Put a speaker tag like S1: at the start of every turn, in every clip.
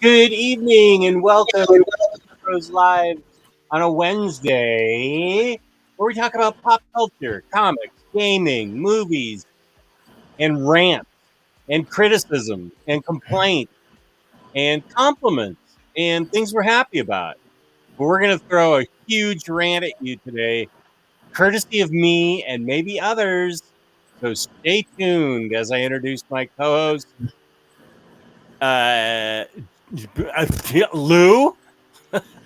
S1: Good evening and welcome to Omnibros Live on a Wednesday, where we talk about pop culture, comics, gaming, movies, and rants, and criticism, and complaints, and compliments, and things we're happy about. But we're going to throw a huge rant at you today, courtesy of me and maybe others. So stay tuned as I introduce my co-host, uh, Lou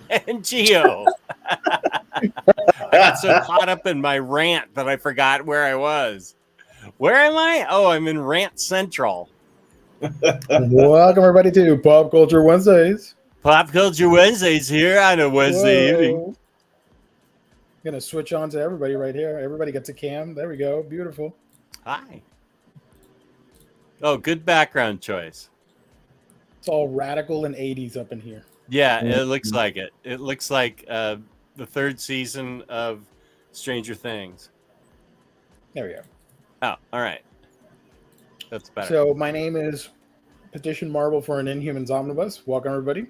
S1: and Gio. I got so caught up in my rant that I forgot where I was. Where am I? Oh, I'm in Rant Central.
S2: Welcome everybody to Pop Culture Wednesdays.
S1: Pop Culture Wednesdays here on a Wednesday evening.
S2: Gonna switch on to everybody right here. Everybody gets a cam. There we go. Beautiful.
S1: Hi. Oh, good background choice.
S2: It's all radical and 80s up in here.
S1: Yeah, it looks like it. It looks like the third season of Stranger Things.
S2: There we go.
S1: Oh, all right. That's better.
S2: So my name is Petition Marble for an Inhumans Omnibus. Welcome everybody.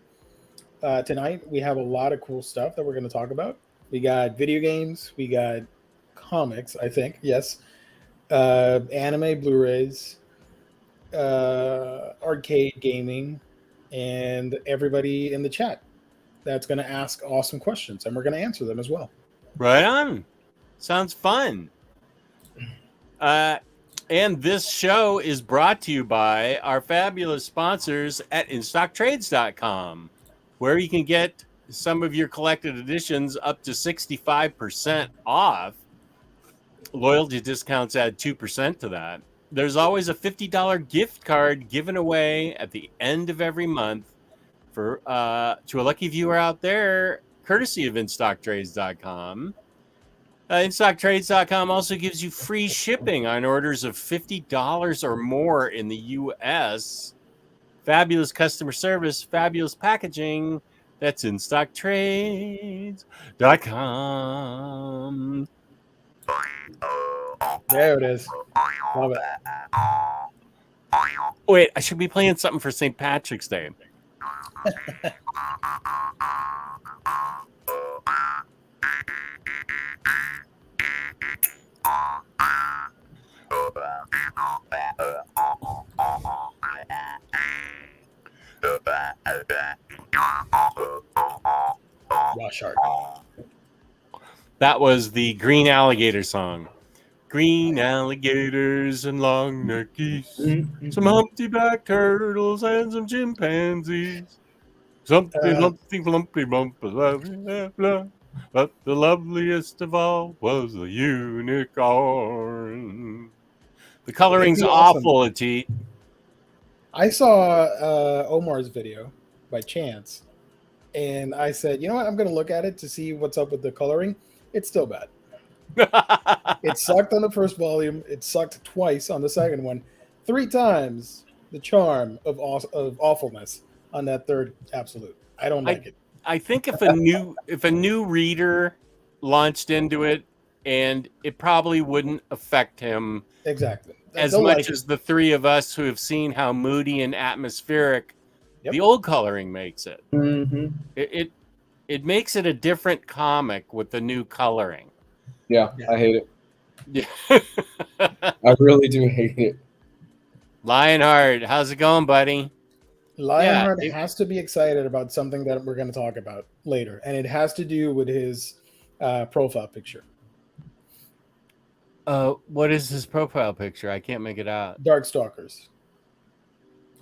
S2: Tonight we have a lot of cool stuff that we're going to talk about. We got video games. We got comics, I think. Yes. Anime, Blu-rays, arcade gaming, and everybody in the chat that's going to ask awesome questions, and we're going to answer them as well.
S1: Right on. Sounds fun. And this show is brought to you by our fabulous sponsors at InStockTrades.com, where you can get some of your collected editions up to 65% off. Loyalty discounts add 2% to that. There's always a $50 gift card given away at the end of every month for to a lucky viewer out there, courtesy of InStockTrades.com. InStockTrades.com also gives you free shipping on orders of $50 or more in the U.S. Fabulous customer service, fabulous packaging. That's InStockTrades.com.
S2: There it is. Love it.
S1: Wait, I should be playing something for St. Patrick's Day.
S2: Wash Art.
S1: That was the Green Alligator song. Green alligators and long neck geese, some humpty-back turtles and some chimpanzees. Something lumpy, lumpy, bump, blah, blah, blah. But the loveliest of all was the unicorn. The coloring's awful, Atit.
S2: I saw Omar's video by chance, and I said, you know what? I'm going to look at it to see what's up with the coloring. It's still bad. It sucked on the first volume. It sucked twice on the second one. 3 times the charm of awfulness on that third absolute. I don't like it.
S1: I think if a new reader launched into it, and it probably wouldn't affect him
S2: exactly
S1: as much as the three of us who have seen how moody and atmospheric the old coloring makes it.
S3: Mm-hmm.
S1: It makes it a different comic with the new coloring.
S3: Yeah, I hate it.
S1: Yeah.
S3: I really do hate it.
S1: Lionheart, how's it going, buddy?
S2: Lionheart has to be excited about something that we're going to talk about later, and it has to do with his profile picture.
S1: What is his profile picture? I can't make it out.
S2: Darkstalkers.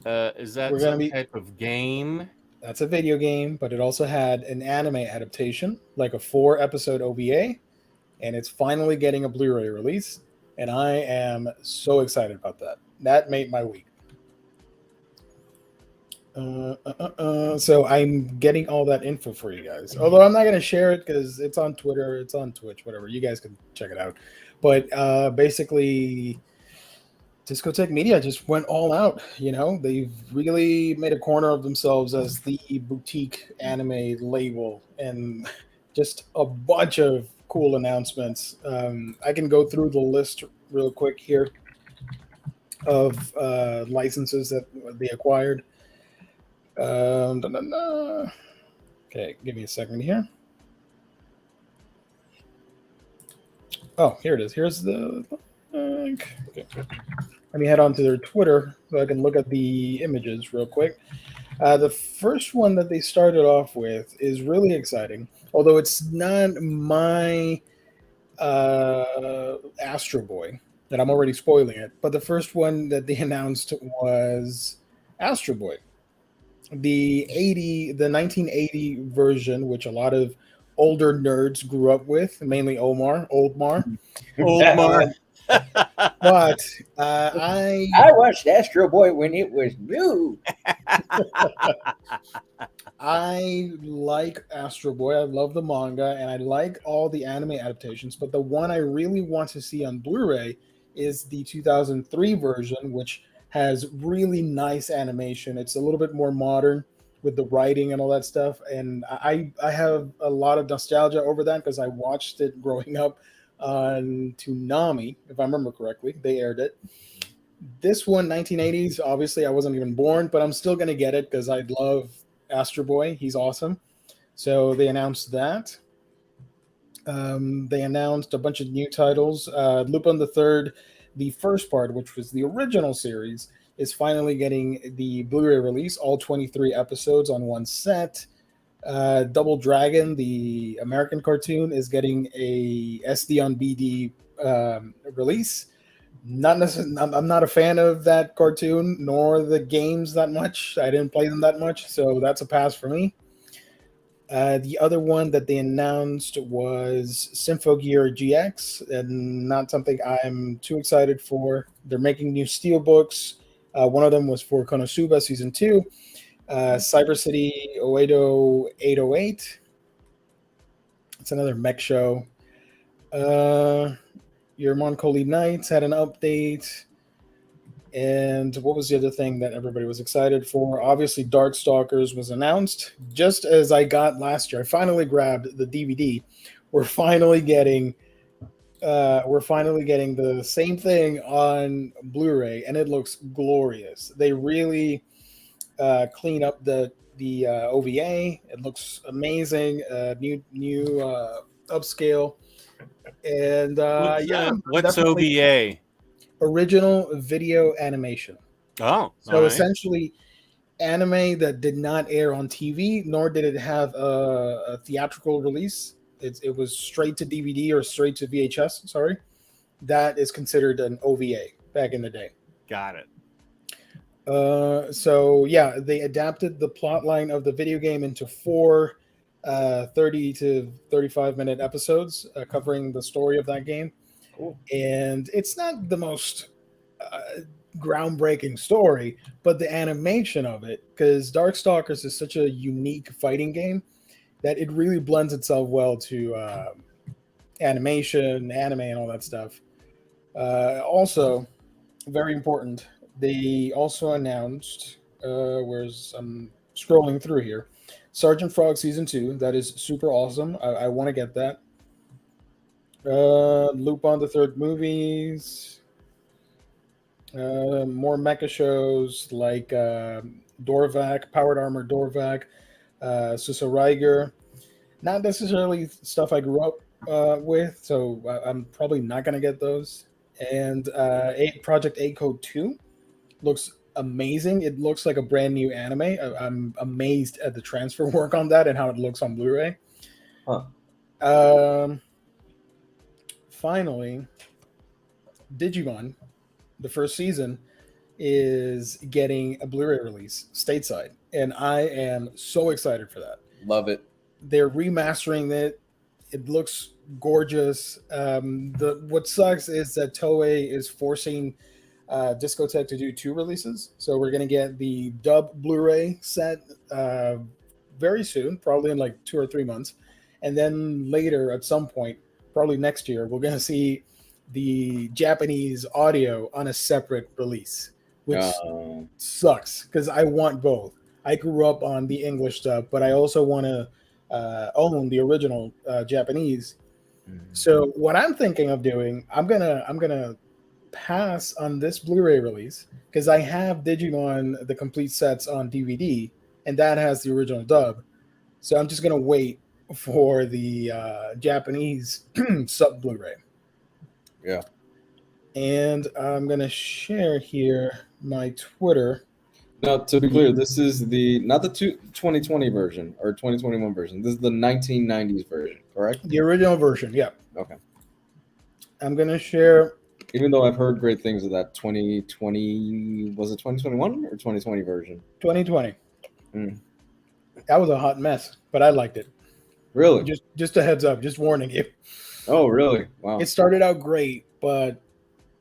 S1: Is that some type of game?
S2: That's a video game, but it also had an anime adaptation, like a 4-episode OVA, and it's finally getting a Blu-ray release, and I am so excited about that. That made my week. So I'm getting all that info for you guys. Although I'm not going to share it because it's on Twitter, it's on Twitch, whatever. You guys can check it out. But basically, Discotheque Media just went all out. You know, they've really made a corner of themselves as the boutique anime label, and just a bunch of cool announcements. I can go through the list real quick here of licenses that they acquired. Okay, give me a second here. Oh, here it is. Here's the link. Okay. Let me head on to their Twitter so I can look at the images real quick. The first one that they started off with is really exciting, although it's not my Astro Boy, and I'm already spoiling it. But the first one that they announced was Astro Boy, the 1980 version, which a lot of older nerds grew up with, mainly Old Mar.
S1: Old Mar.
S2: But
S4: I watched Astro Boy when it was new.
S2: I like Astro Boy. I love the manga, and I like all the anime adaptations. But the one I really want to see on Blu-ray is the 2003 version, which has really nice animation. It's a little bit more modern with the writing and all that stuff. And I have a lot of nostalgia over that because I watched it growing up on Toonami, if I remember correctly. They aired it. This one, 1980s, obviously I wasn't even born, but I'm still going to get it because I love Astro Boy. He's awesome. So they announced that. They announced a bunch of new titles. Lupin the Third, the first part, which was the original series, is finally getting the Blu-ray release, all 23 episodes on one set. Double Dragon, the American cartoon, is getting a SD on BD release. Not necessarily. I'm not a fan of that cartoon nor the games that much. I didn't play them that much, so that's a pass for me. The other one that they announced was Symphogear GX, and not something I'm too excited for. They're making new steel books. One of them was for Konosuba Season 2. Cyber City Oedo 808. It's another mech show. Your Moncoli Knights had an update. And what was the other thing that everybody was excited for? Obviously, Darkstalkers was announced. Just as I got last year, I finally grabbed the DVD. We're finally getting the same thing on Blu-ray, and it looks glorious. They really clean up the OVA. It looks amazing. New upscale. And
S1: what's OVA?
S2: Original video animation.
S1: Oh,
S2: so essentially anime that did not air on TV, nor did it have a theatrical release. It was straight to DVD or straight to VHS. Sorry, that is considered an OVA back in the day.
S1: Got it.
S2: So yeah, they adapted the plot line of the video game into 4 30 to 35 minute episodes covering the story of that game.
S4: Cool.
S2: And it's not the most groundbreaking story, but the animation of it, because Darkstalkers is such a unique fighting game that it really blends itself well to animation, anime, and all that stuff. Also, very important, they also announced, I'm scrolling through here, Sergeant Frog Season 2. That is super awesome. I want to get that. Lupin the Third movies. More mecha shows like Dorvac, Powered Armor Dorvac, Susariger. Not necessarily stuff I grew up with, so I'm probably not going to get those. And Project A Code 2 looks amazing. It looks like a brand new anime. I'm amazed at the transfer work on that and how it looks on Blu-ray. Finally, Digimon, the first season, is getting a Blu-ray release stateside, and I am so excited for that.
S3: Love it.
S2: They're remastering it. It looks gorgeous. What sucks is that Toei is forcing Discotek to do 2 releases, so we're going to get the dub Blu-ray set very soon, probably in like 2 or 3 months, and then later at some point, probably next year, we're going to see the Japanese audio on a separate release, which sucks because I want both. I grew up on the English stuff, but I also want to own the original Japanese. So what I'm thinking of doing, I'm gonna pass on this Blu-ray release because I have Digimon the complete sets on DVD and that has the original dub. So I'm just gonna wait for the Japanese sub Blu-ray.
S3: Yeah.
S2: And I'm gonna share here my Twitter.
S3: Now, to be clear, this is not the 2020 version or 2021 version. This is the 1990s version, correct?
S2: The original version, yeah.
S3: Okay.
S2: I'm gonna share.
S3: Even though I've heard great things of that 2020, was it 2021 or 2020 version?
S2: 2020.
S3: Mm.
S2: That was a hot mess, but I liked it.
S3: Really?
S2: Just a heads up, just warning you.
S3: Oh, really? Wow.
S2: It started out great, but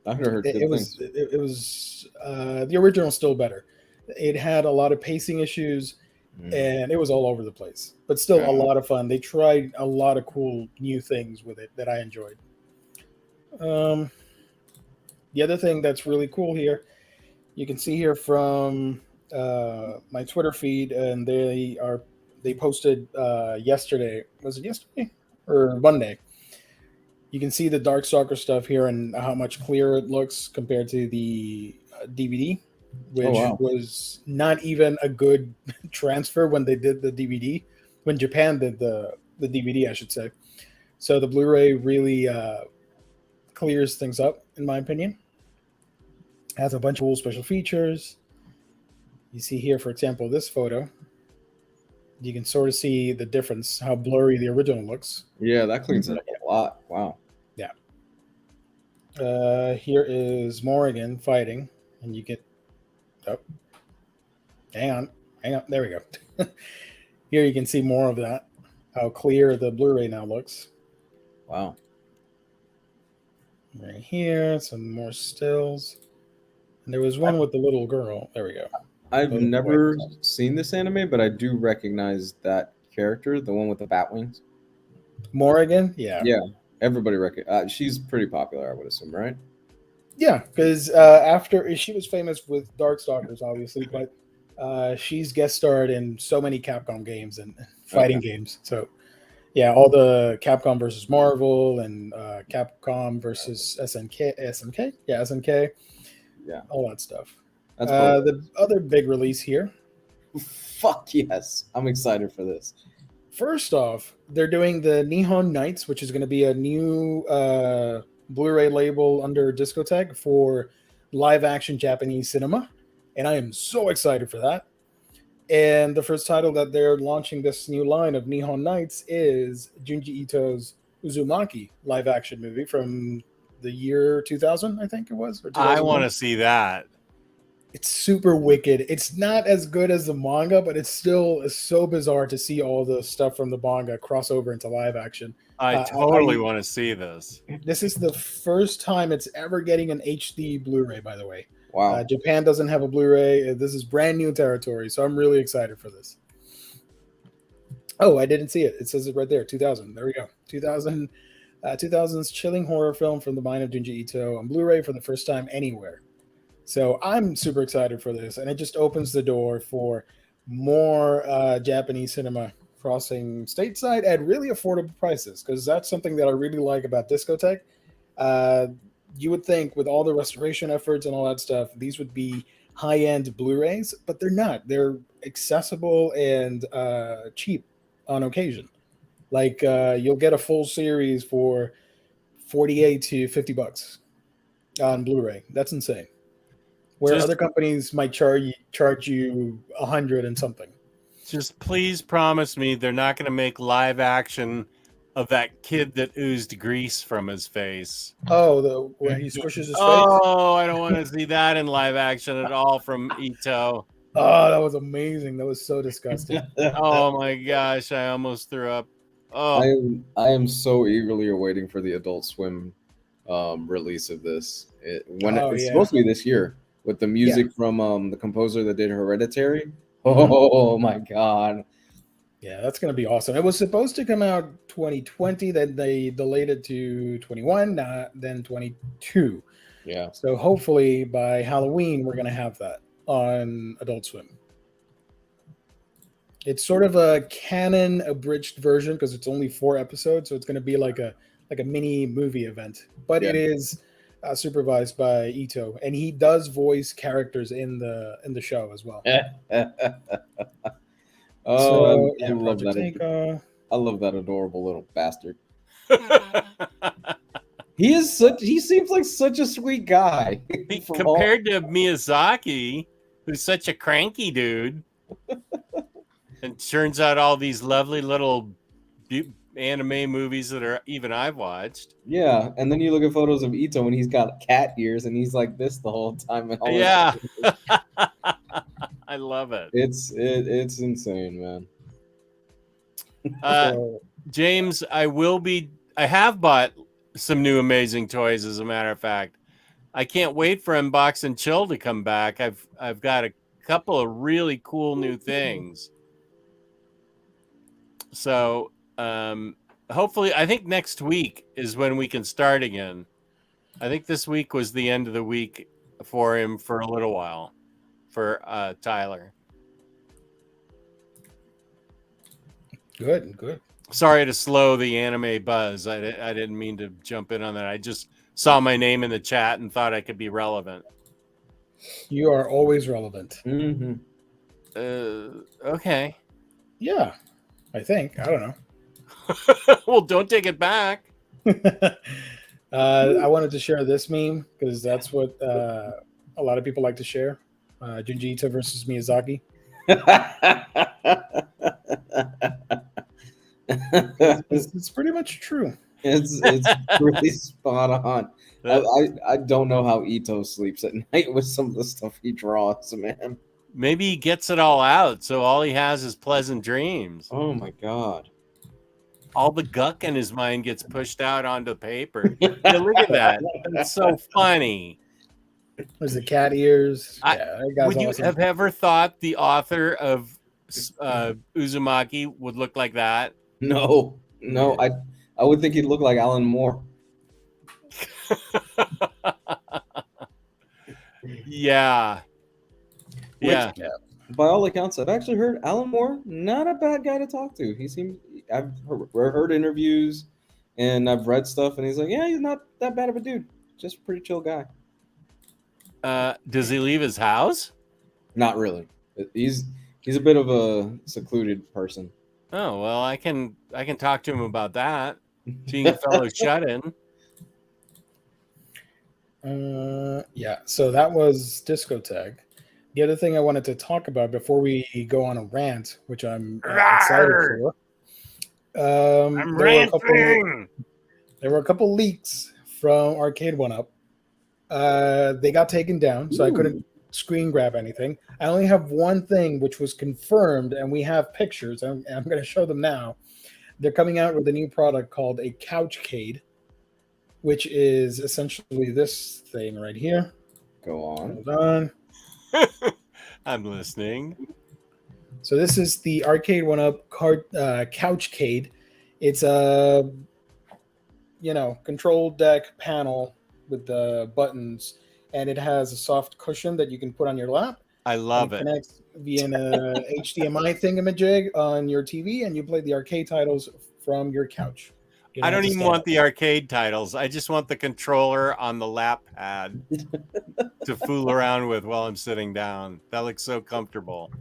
S3: I've heard good things.
S2: It was the original still better. It had a lot of pacing issues, and it was all over the place. But still, a lot of fun. They tried a lot of cool new things with it that I enjoyed. The other thing that's really cool here, you can see here from my Twitter feed, and they posted yesterday. Was it yesterday or Monday? You can see the Darkstalker stuff here and how much clearer it looks compared to the DVD, which was not even a good transfer when they did the DVD, when Japan did the DVD, I should say. So the Blu-ray really clears things up, in my opinion. Has a bunch of cool special features. You see here, for example, this photo. You can sort of see the difference, how blurry the original looks.
S3: Yeah, that cleans it up a lot. Wow.
S2: Yeah. Here is Morrigan fighting, and you get. Oh, hang on. There we go. Here you can see more of that. How clear the Blu-ray now looks.
S3: Wow.
S2: Right here, some more stills. And there was one with the little girl. There we go.
S3: I've never seen this anime, but I do recognize that character, the one with the bat wings.
S2: Morrigan? Yeah.
S3: Yeah. Everybody she's pretty popular, I would assume, right?
S2: Yeah, because after she was famous with Darkstalkers, obviously, but she's guest starred in so many Capcom games and fighting games. So, yeah, all the Capcom versus Marvel and Capcom versus SNK? Yeah, SNK.
S3: Yeah.
S2: All that stuff.
S3: That's cool.
S2: The other big release here.
S3: Fuck yes. I'm excited for this.
S2: First off, they're doing the Nihon Nights, which is going to be a new Blu-ray label under Discotech for live-action Japanese cinema. And I am so excited for that. And the first title that they're launching this new line of Nihon Nights is Junji Ito's Uzumaki live-action movie from the year 2000, I think it was. Or
S1: I want to see that.
S2: It's super wicked. It's not as good as the manga, but it's still so bizarre to see all the stuff from the manga cross over into live action.
S1: I totally want to see this.
S2: This is the first time it's ever getting an HD Blu-ray, by the way.
S3: Wow.
S2: Japan doesn't have a Blu-ray. This is brand new territory, so I'm really excited for this. Oh, I didn't see it. It says it right there, 2000. There we go. 2000's chilling horror film from the mind of Junji Ito on Blu-ray for the first time anywhere. So I'm super excited for this, and it just opens the door for more Japanese cinema crossing stateside at really affordable prices, because that's something that I really like about Discotech. You would think with all the restoration efforts and all that stuff, these would be high-end Blu-rays, but they're not. They're accessible and cheap on occasion. Like you'll get a full series for $48 to $50 on Blu-ray. That's insane. Where other companies might charge you $100 and something.
S1: Just please promise me they're not going to make live action of that kid that oozed grease from his face.
S2: Oh, where he squishes his face?
S1: Oh, I don't want to see that in live action at all from Ito.
S2: Oh, that was amazing. That was so disgusting.
S1: Oh my gosh, I almost threw up. Oh,
S3: I am so eagerly awaiting for the Adult Swim release of this. It's supposed to be this year. With the music from the composer that did Hereditary. Oh my god.
S2: Yeah, that's going to be awesome. It was supposed to come out 2020, then they delayed it to 21, then 22.
S3: Yeah.
S2: So hopefully by Halloween, we're going to have that on Adult Swim. It's sort of a canon abridged version because it's only 4 episodes, so it's going to be like a mini movie event. But it is supervised by Ito, and he does voice characters in the show as well.
S3: Oh,
S2: So,
S3: I love
S2: Project
S3: that.
S2: Takeoff.
S3: I love that adorable little bastard. He seems like such a sweet guy.
S1: Compared to Miyazaki, who's such a cranky dude. And turns out all these lovely little anime movies that are even I've watched.
S3: Yeah, and then you look at photos of Ito and he's got cat ears and he's like this the whole time. And all
S1: Yeah. I love it.
S3: It's insane, man.
S1: James, I have bought some new amazing toys, as a matter of fact. I can't wait for Unbox and Chill to come back. I've got a couple of really cool new things. So hopefully, I think next week is when we can start again. I think this week was the end of the week for him for a little while, for Tyler.
S2: Good.
S1: Sorry to slow the anime buzz. I didn't mean to jump in on that. I just saw my name in the chat and thought I could be relevant.
S2: You are always relevant.
S3: Mm-hmm.
S1: Okay.
S2: Yeah, I think. I don't know.
S1: Well, don't take it back.
S2: I wanted to share this meme because that's what a lot of people like to share. Junji Ito versus Miyazaki. It's pretty much true.
S3: It's really spot on. I don't know how Ito sleeps at night with some of the stuff he draws, man.
S1: Maybe he gets it all out, so all he has is pleasant dreams.
S3: Oh my god.
S1: All the guck in his mind gets pushed out onto paper. Yeah, look at that. That's so funny.
S2: There's the cat ears.
S1: Would you have ever thought the author of Uzumaki would look like that?
S3: No. I would think he'd look like Alan Moore.
S1: Yeah.
S3: By all accounts, I've actually heard Alan Moore, not a bad guy to talk to. I've heard interviews and I've read stuff, and he's like, yeah, he's not that bad of a dude. Just a pretty chill guy.
S1: Does he leave his house?
S3: Not really. He's a bit of a secluded person.
S1: Oh, well, I can talk to him about that. Being a fellow shut-in.
S2: Yeah, so that was Disco Tag. The other thing I wanted to talk about before we go on a rant, which I'm excited for.
S1: I'm ranting.
S2: There were a couple leaks from Arcade 1-Up. They got taken down, so I couldn't screen grab anything. I only have one thing which was confirmed, and we have pictures. I'm going to show them now. They're coming out with a new product called a Couchcade, which is essentially this thing right here.
S3: Go on.
S2: Hold on.
S1: I'm listening.
S2: So this is the Arcade 1-Up Couchcade. It's a control deck panel with the buttons, and it has a soft cushion that you can put on your lap.
S1: I love it.
S2: Connects via an HDMI thingamajig on your TV, and you play the arcade titles from your couch.
S1: I don't even want the arcade titles. I just want the controller on the lap pad to fool around with while I'm sitting down. That looks so comfortable.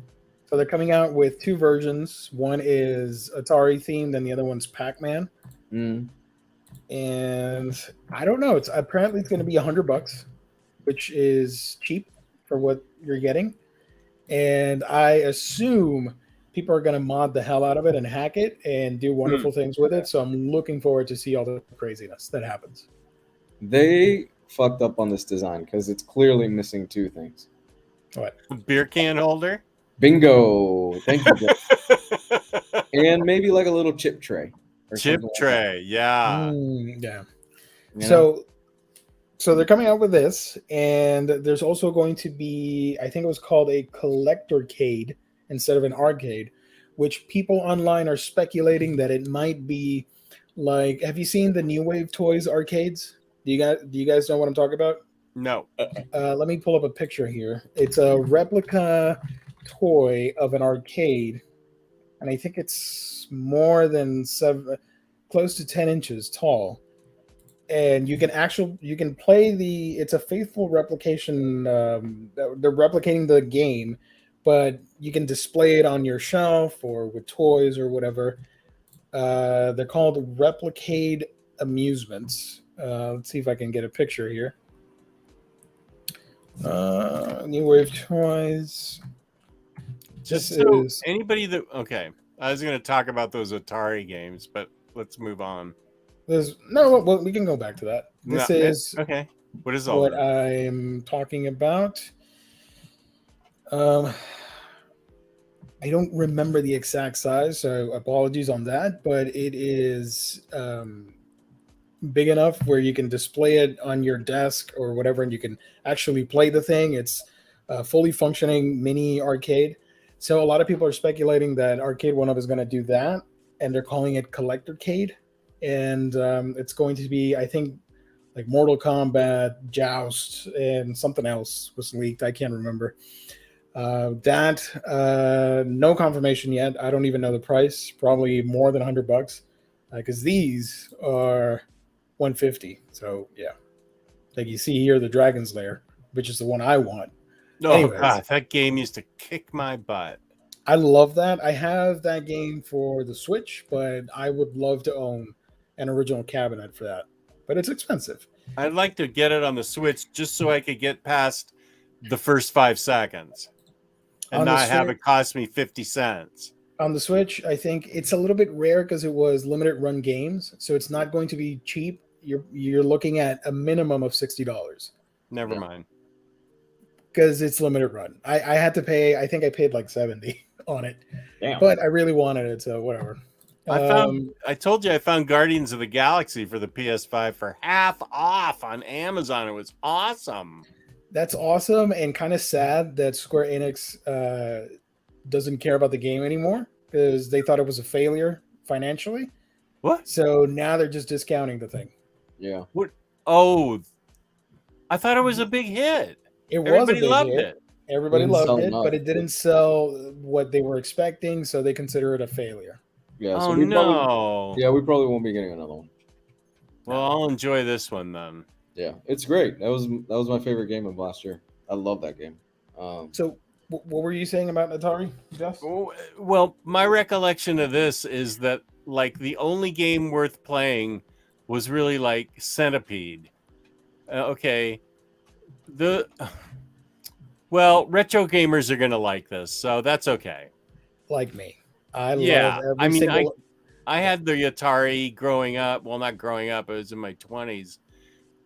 S2: So they're coming out with two versions. One is Atari themed, and the other one's Pac-Man. And I don't know. It's going to be $100, which is cheap for what you're getting. And I assume people are going to mod the hell out of it and hack it and do wonderful things with it. So I'm looking forward to see all the craziness that happens.
S3: They fucked up on this design because it's clearly missing two things.
S2: What?
S1: A beer can holder?
S3: Bingo. Thank you. And maybe like a little chip tray.
S1: Chip tray,
S3: like
S1: yeah.
S2: Yeah.
S3: You
S2: So they're coming out with this, and there's also going to be, I think it was called a Collectorcade instead of an arcade, which people online are speculating that it might be like, have you seen the New Wave Toys arcades? Do you guys know what I'm talking about?
S1: No.
S2: Let me pull up a picture here. It's a replica toy of an arcade, and I think it's more than close to 10 inches tall. And you can play it's a faithful replication. They're replicating the game but you can display it on your shelf or with toys or whatever. They're called Replicade Amusements. Let's see if I can get a picture here. New Wave Toys.
S1: Just so anybody that I was going to talk about those Atari games, but let's move on.
S2: Well, we can go back to that. This is
S1: okay. What is all
S2: what I'm talking about? I don't remember the exact size, so apologies on that. But it is big enough where you can display it on your desk or whatever, and you can actually play the thing. It's a fully functioning mini arcade. So a lot of people are speculating that Arcade One Up is going to do that, and they're calling it Collectorcade, and it's going to be, I think, like Mortal Kombat, Joust, and something else was leaked. I can't remember. No confirmation yet. I don't even know the price. Probably more than $100, because these are $150. So yeah, like you see here, the Dragon's Lair, which is the one I want.
S1: Anyways, God, that game used to kick my butt.
S2: I love that. I have that game for the Switch, but I would love to own an original cabinet for that. But it's expensive.
S1: I'd like to get it on the Switch just so I could get past the first 5 seconds and not have it cost me 50 cents.
S2: On the Switch, I think it's a little bit rare because it was limited run games, so it's not going to be cheap. You're looking at a minimum of $60.
S1: Never mind.
S2: Because it's limited run. I had to pay, I think I paid like $70 on it.
S4: Damn.
S2: But I really wanted it, so whatever.
S1: I told you I found Guardians of the Galaxy for the PS5 for half off on Amazon. It was awesome.
S2: That's awesome, and kind of sad that Square Enix doesn't care about the game anymore because they thought it was a failure financially.
S1: What?
S2: So now they're just discounting the thing.
S3: Yeah.
S1: What? Oh, I thought it was a big hit.
S2: Everybody
S1: loved it.
S2: Everybody loved it, but it didn't sell what they were expecting, so they consider it a failure.
S3: Yeah.
S1: So we
S3: probably won't be getting another one.
S1: Well, I'll enjoy this one then.
S3: Yeah, it's great. That was my favorite game of last year. I love that game.
S2: So, what were you saying about Atari, Jeff?
S1: Well, my recollection of this is that like the only game worth playing was really like Centipede. Well, retro gamers are gonna like this, so that's okay.
S2: Like me, I
S1: had the Atari growing up. Well, not growing up; I was in my 20s,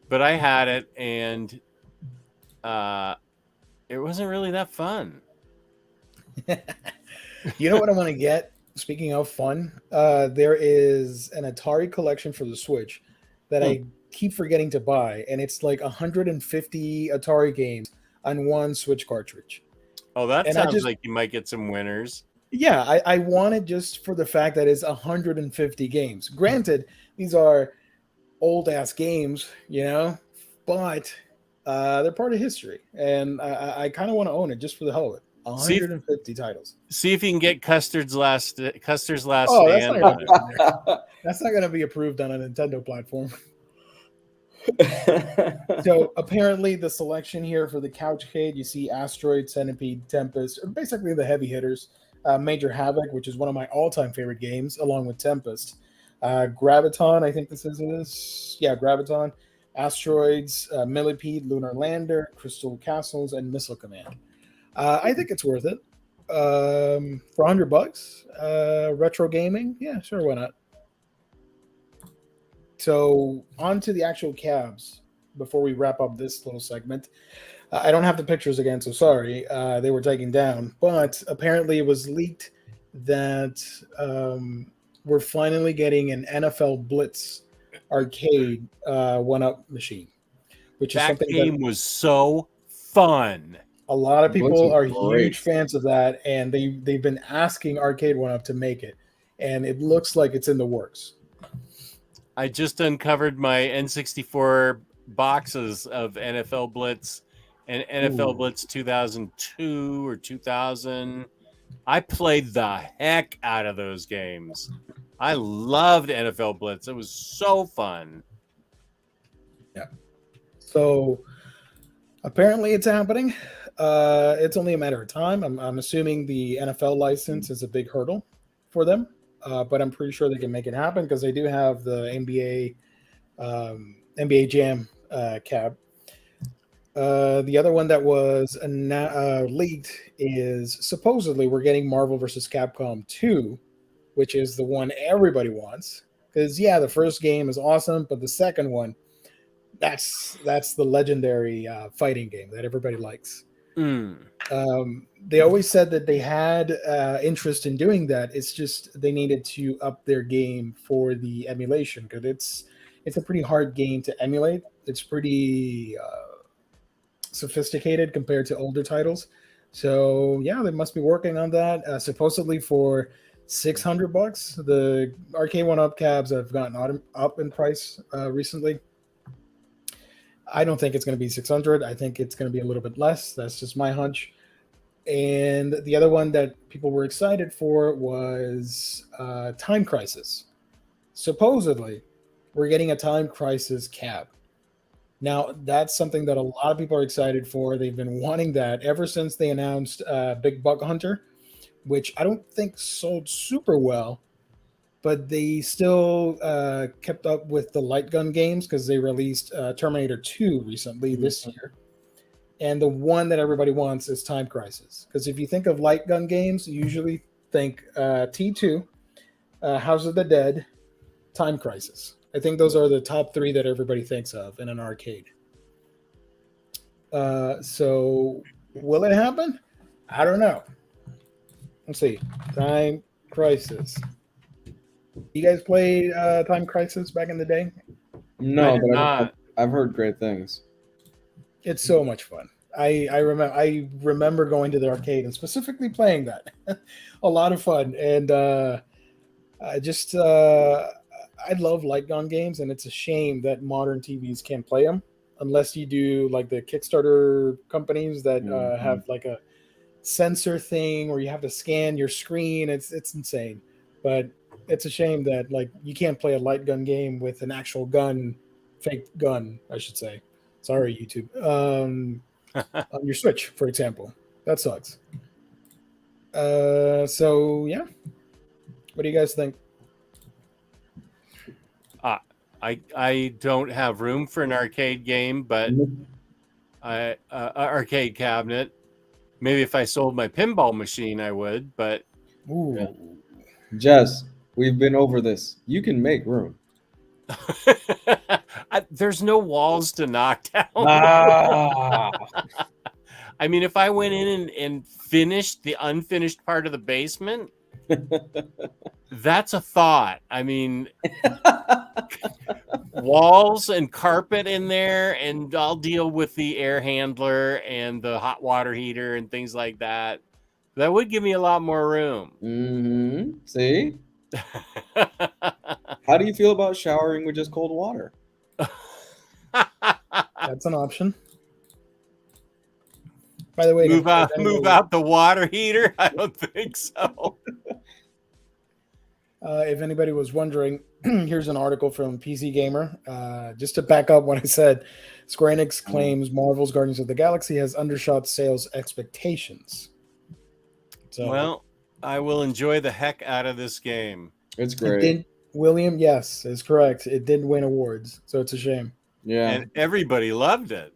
S1: but I had it, and it wasn't really that fun.
S2: You know what I want to get? Speaking of fun, there is an Atari collection for the Switch that I keep forgetting to buy, and it's like 150 Atari games on one Switch cartridge.
S1: Oh, that sounds like you might get some winners.
S2: Yeah, I want it just for the fact that it's 150 games. Granted, these are old-ass games, but they're part of history, and I kind of want to own it just for the hell of it. 150 titles.
S1: See if you can get Custer's Last Stand.
S2: That's not going to be approved on a Nintendo platform. So apparently the selection here for the Couchcade, you see Asteroid, Centipede, Tempest, or basically the heavy hitters. Major Havoc, which is one of my all-time favorite games, along with Tempest. Graviton, I think this is. Yeah, Graviton. Asteroids, Millipede, Lunar Lander, Crystal Castles, and Missile Command. I think it's worth it. For $100, retro gaming, yeah, sure, why not? So on to the actual cabs before we wrap up this little segment. I don't have the pictures again, so sorry. They were taken down, but apparently it was leaked that we're finally getting an NFL Blitz arcade one-up machine, which is something
S1: that was so fun.
S2: A lot of people are huge fans of that, and they've been asking Arcade One Up to make it, and it looks like it's in the works.
S1: I just uncovered my N64 boxes of NFL Blitz and NFL Blitz 2002 or 2000. I played the heck out of those games. I loved NFL Blitz. It was so fun.
S2: Yeah. So apparently it's happening. It's only a matter of time. I'm assuming the NFL license is a big hurdle for them, but I'm pretty sure they can make it happen because they do have the NBA Jam cab. The other one that was leaked is supposedly we're getting Marvel vs. Capcom 2, which is the one everybody wants. Because the first game is awesome, but the second one, that's the legendary fighting game that everybody likes. They always said that they had interest in doing that. It's just they needed to up their game for the emulation because it's a pretty hard game to emulate. It's pretty sophisticated compared to older titles. So they must be working on that. Supposedly for $600, the arcade one-up cabs have gotten up in price recently. I don't think it's going to be 600. I think it's going to be a little bit less. That's just my hunch. And the other one that people were excited for was Time Crisis. Supposedly, we're getting a Time Crisis cab. Now, that's something that a lot of people are excited for. They've been wanting that ever since they announced Big Buck Hunter, which I don't think sold super well, but they still kept up with the light gun games because they released Terminator 2 recently this year. And the one that everybody wants is Time Crisis. Because if you think of light gun games, you usually think T2, House of the Dead, Time Crisis. I think those are the top three that everybody thinks of in an arcade. So will it happen? I don't know. Let's see. Time Crisis. You guys played Time Crisis back in the day?
S3: No, but I've heard great things.
S2: It's so much fun. I remember going to the arcade and specifically playing that. A lot of fun. And I love light gun games, and it's a shame that modern TVs can't play them unless you do like the Kickstarter companies that have like a sensor thing where you have to scan your screen. It's insane. But it's a shame that like you can't play a light gun game with an actual gun, fake gun, I should say. Sorry, YouTube. On your Switch, for example. That sucks. So yeah. What do you guys think?
S1: I don't have room for an arcade game, but arcade cabinet. Maybe if I sold my pinball machine, I would. But
S3: Jess, we've been over this. You can make room.
S1: There's no walls to knock down. I mean, if I went in and finished the unfinished part of the basement, that's a thought. I mean, walls and carpet in there, and I'll deal with the air handler and the hot water heater and things like that. That would give me a lot more room.
S3: Mm-hmm. See? How do you feel about showering with just cold water?
S2: That's an option. By the way,
S1: move out the water heater? I don't think so.
S2: If anybody was wondering, here's an article from PC Gamer. Just to back up what I said, Square Enix claims Marvel's Guardians of the Galaxy has undershot sales expectations. So,
S1: well, I will enjoy the heck out of this game.
S3: It's great.
S2: William, yes, is correct. It did win awards, so it's a shame.
S3: Yeah.
S1: And everybody loved it.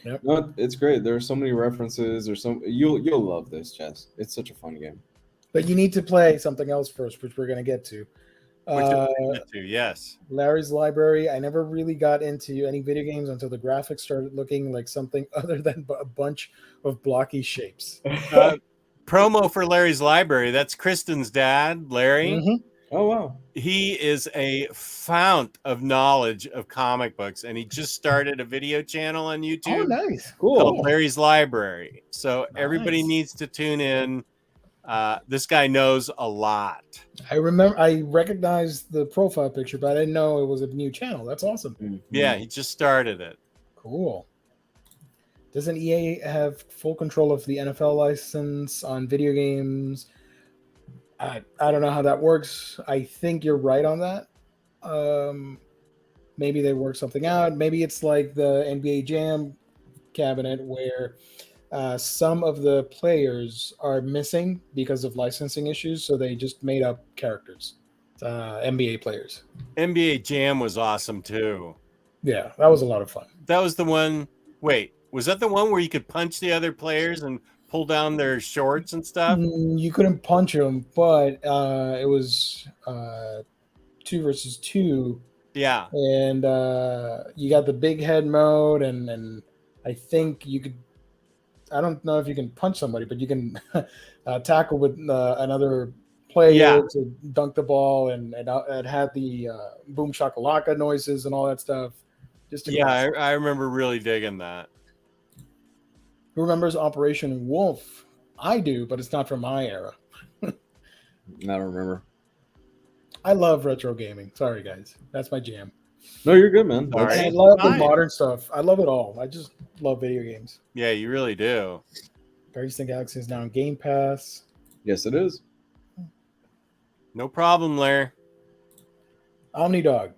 S2: Yep.
S3: No, it's great. There are so many references. You'll love this, Jess. It's such a fun game.
S2: But you need to play something else first, which we're going to get to.
S1: Yes.
S2: Larry's Library. I never really got into any video games until the graphics started looking like something other than a bunch of blocky shapes.
S1: Promo for Larry's Library. That's Kristen's dad, Larry.
S2: Mm-hmm.
S3: Oh, wow.
S1: He is a fount of knowledge of comic books, and he just started a video channel on YouTube.
S2: Oh, nice.
S3: Cool.
S1: Called Larry's Library. So everybody needs to tune in. This guy knows a lot.
S2: I recognized the profile picture, but I didn't know it was a new channel. That's awesome.
S3: Mm-hmm.
S1: Yeah, he just started it.
S2: Cool. Doesn't EA have full control of the NFL license on video games? I don't know how that works. I think you're right on that. Maybe they work something out. Maybe it's like the NBA Jam cabinet where some of the players are missing because of licensing issues, so they just made up characters, NBA players.
S1: NBA Jam was awesome too.
S2: Yeah, that was a lot of fun.
S1: That was the one. Wait, was that the one where you could punch the other players and pull down their shorts and stuff?
S2: You couldn't punch them, but it was 2 versus 2.
S1: Yeah.
S2: And you got the big head mode, and I think you could. I don't know if you can punch somebody, but you can tackle with another player to dunk the ball, and it had the boom shakalaka noises and all that stuff.
S1: I remember really digging that.
S2: Who remembers Operation Wolf? I do, but it's not from my era.
S3: I don't remember.
S2: I love retro gaming. Sorry, guys. That's my jam.
S3: No, you're good, man.
S2: I love the modern stuff. I love it all. I just love video games.
S1: Yeah, you really do.
S2: Guardians of the Galaxy is now on Game Pass.
S3: Yes, it is.
S1: No problem, Lair.
S2: OmniDog,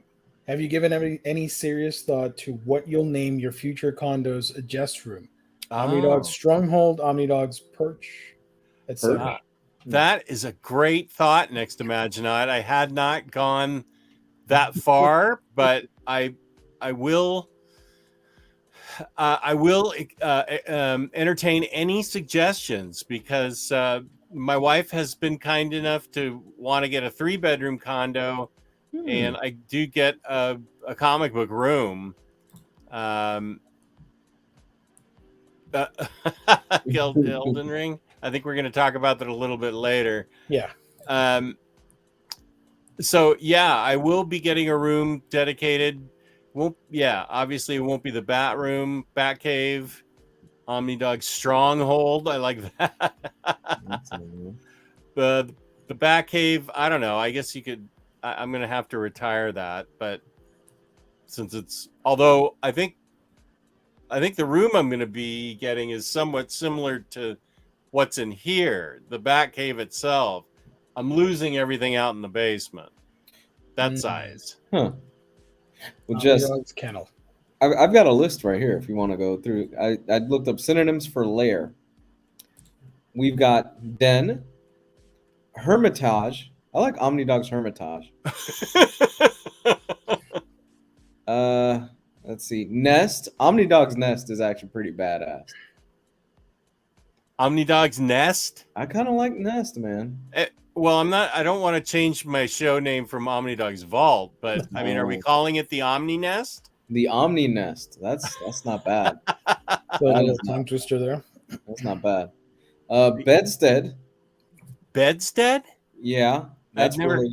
S2: have you given any serious thought to what you'll name your future condo's guest room? OmniDog's Stronghold, OmniDog's Perch, etc.
S1: That is a great thought, Next Imaginate. I had not gone that far, but I will entertain any suggestions, because my wife has been kind enough to want to get a 3-bedroom condo, and I do get a comic book room. Elden Ring. I think we're going to talk about that a little bit later.
S2: Yeah.
S1: So yeah, I will be getting a room dedicated. Obviously it won't be the Bat Room, Bat Cave, OmniDog Stronghold. I like that. The Bat Cave, I don't know. I guess you could. I'm going to have to retire that, but since although I think the room I'm going to be getting is somewhat similar to what's in here, the Bat Cave itself. I'm losing everything out in the basement. That size.
S3: Huh. Well, just
S2: kennel.
S3: I've got a list right here if you want to go through. I looked up synonyms for lair. We've got den, hermitage. I like OmniDog's Hermitage. Let's see. Nest. OmniDog's Nest is actually pretty badass.
S1: OmniDog's Nest?
S3: I kind of like Nest, man.
S1: I don't want to change my show name from OmniDog's Vault, but I mean, are we calling it the Omni Nest?
S3: The Omni Nest. That's not bad.
S2: That tongue twister there.
S3: That's not bad. Bedstead.
S1: Bedstead?
S3: Yeah.
S1: I've never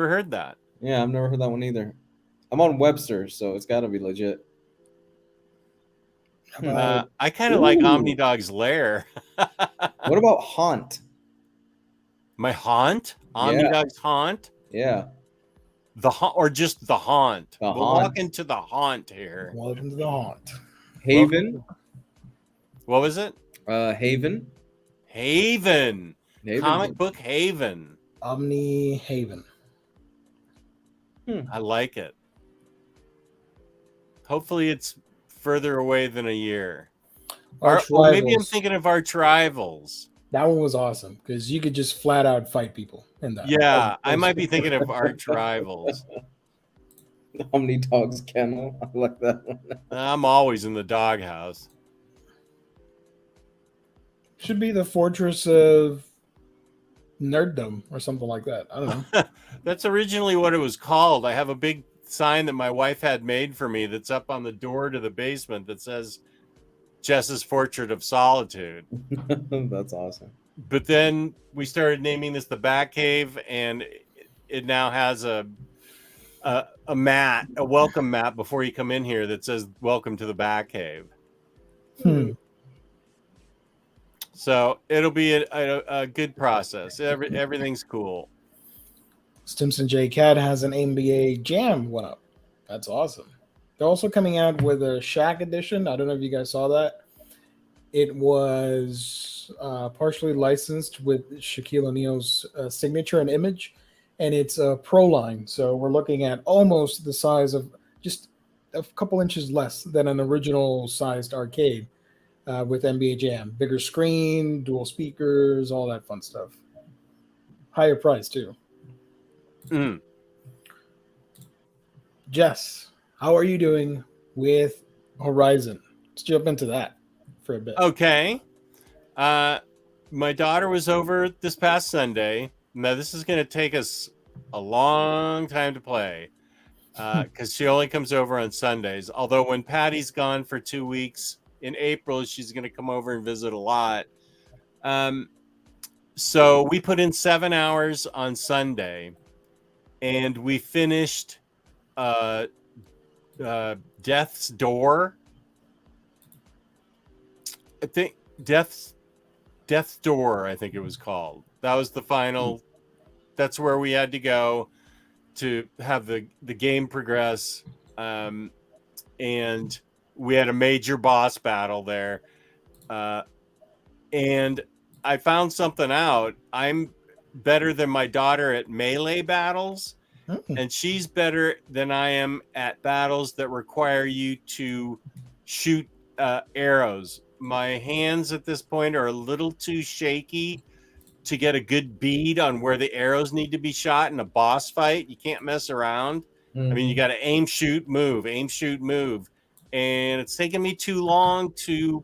S1: heard that.
S3: Yeah, I've never heard that one either. I'm on Webster, so it's got to be legit.
S1: I kind of like OmniDog's Lair.
S3: What about Haunt?
S1: My Haunt? OmniDog's Haunt?
S3: Yeah.
S1: Or just the Haunt.
S3: We'll
S1: walk into the Haunt here.
S2: Welcome to the Haunt.
S3: Haven.
S1: What was it?
S3: Haven.
S1: Haven. Comic book Haven.
S2: Omni Haven.
S1: I like it. Hopefully it's further away than a year. Or maybe I'm thinking of Arch Rivals.
S2: That one was awesome because you could just flat out fight people in that.
S1: Yeah, I might be thinking of Arch Rivals.
S3: OmniDog's Kennel. I like that one.
S1: I'm always in the doghouse.
S2: Should be the Fortress of Nerddom or something like that. I don't know.
S1: That's originally what it was called. I have a big sign that my wife had made for me that's up on the door to the basement that says Jess's Portrait of Solitude.
S3: That's awesome.
S1: But then we started naming this the Bat Cave, and it now has a welcome mat before you come in here that says "Welcome to the Bat Cave." So it'll be a good process. Everything's cool.
S2: Stimson J. Cat has an NBA Jam one up. That's awesome. They're also coming out with a Shaq edition. I don't know if you guys saw that. It was partially licensed with Shaquille O'Neal's signature and image, and it's a pro line. So we're looking at almost the size of just a couple inches less than an original sized arcade. with NBA Jam. Bigger screen, dual speakers, all that fun stuff. Higher price too.
S1: Mm.
S2: Jess, how are you doing with Horizon? Let's jump into that for a bit.
S1: Okay. My daughter was over this past Sunday. Now, this is going to take us a long time to play because she only comes over on Sundays. Although when Patty's gone for 2 weeks in April, she's going to come over and visit a lot. So we put in 7 hours on Sunday, and we finished Death's Door. I think Death's Door, I think it was called. That was the final. That's where we had to go to have the game progress. And we had a major boss battle there. And I found something out. I'm better than my daughter at melee battles. And she's better than I am at battles that require you to shoot arrows. My hands at this point are a little too shaky to get a good bead on where the arrows need to be shot in a boss fight. You can't mess around. I mean, you got to aim, shoot, move, aim, shoot, move. And it's taken me too long to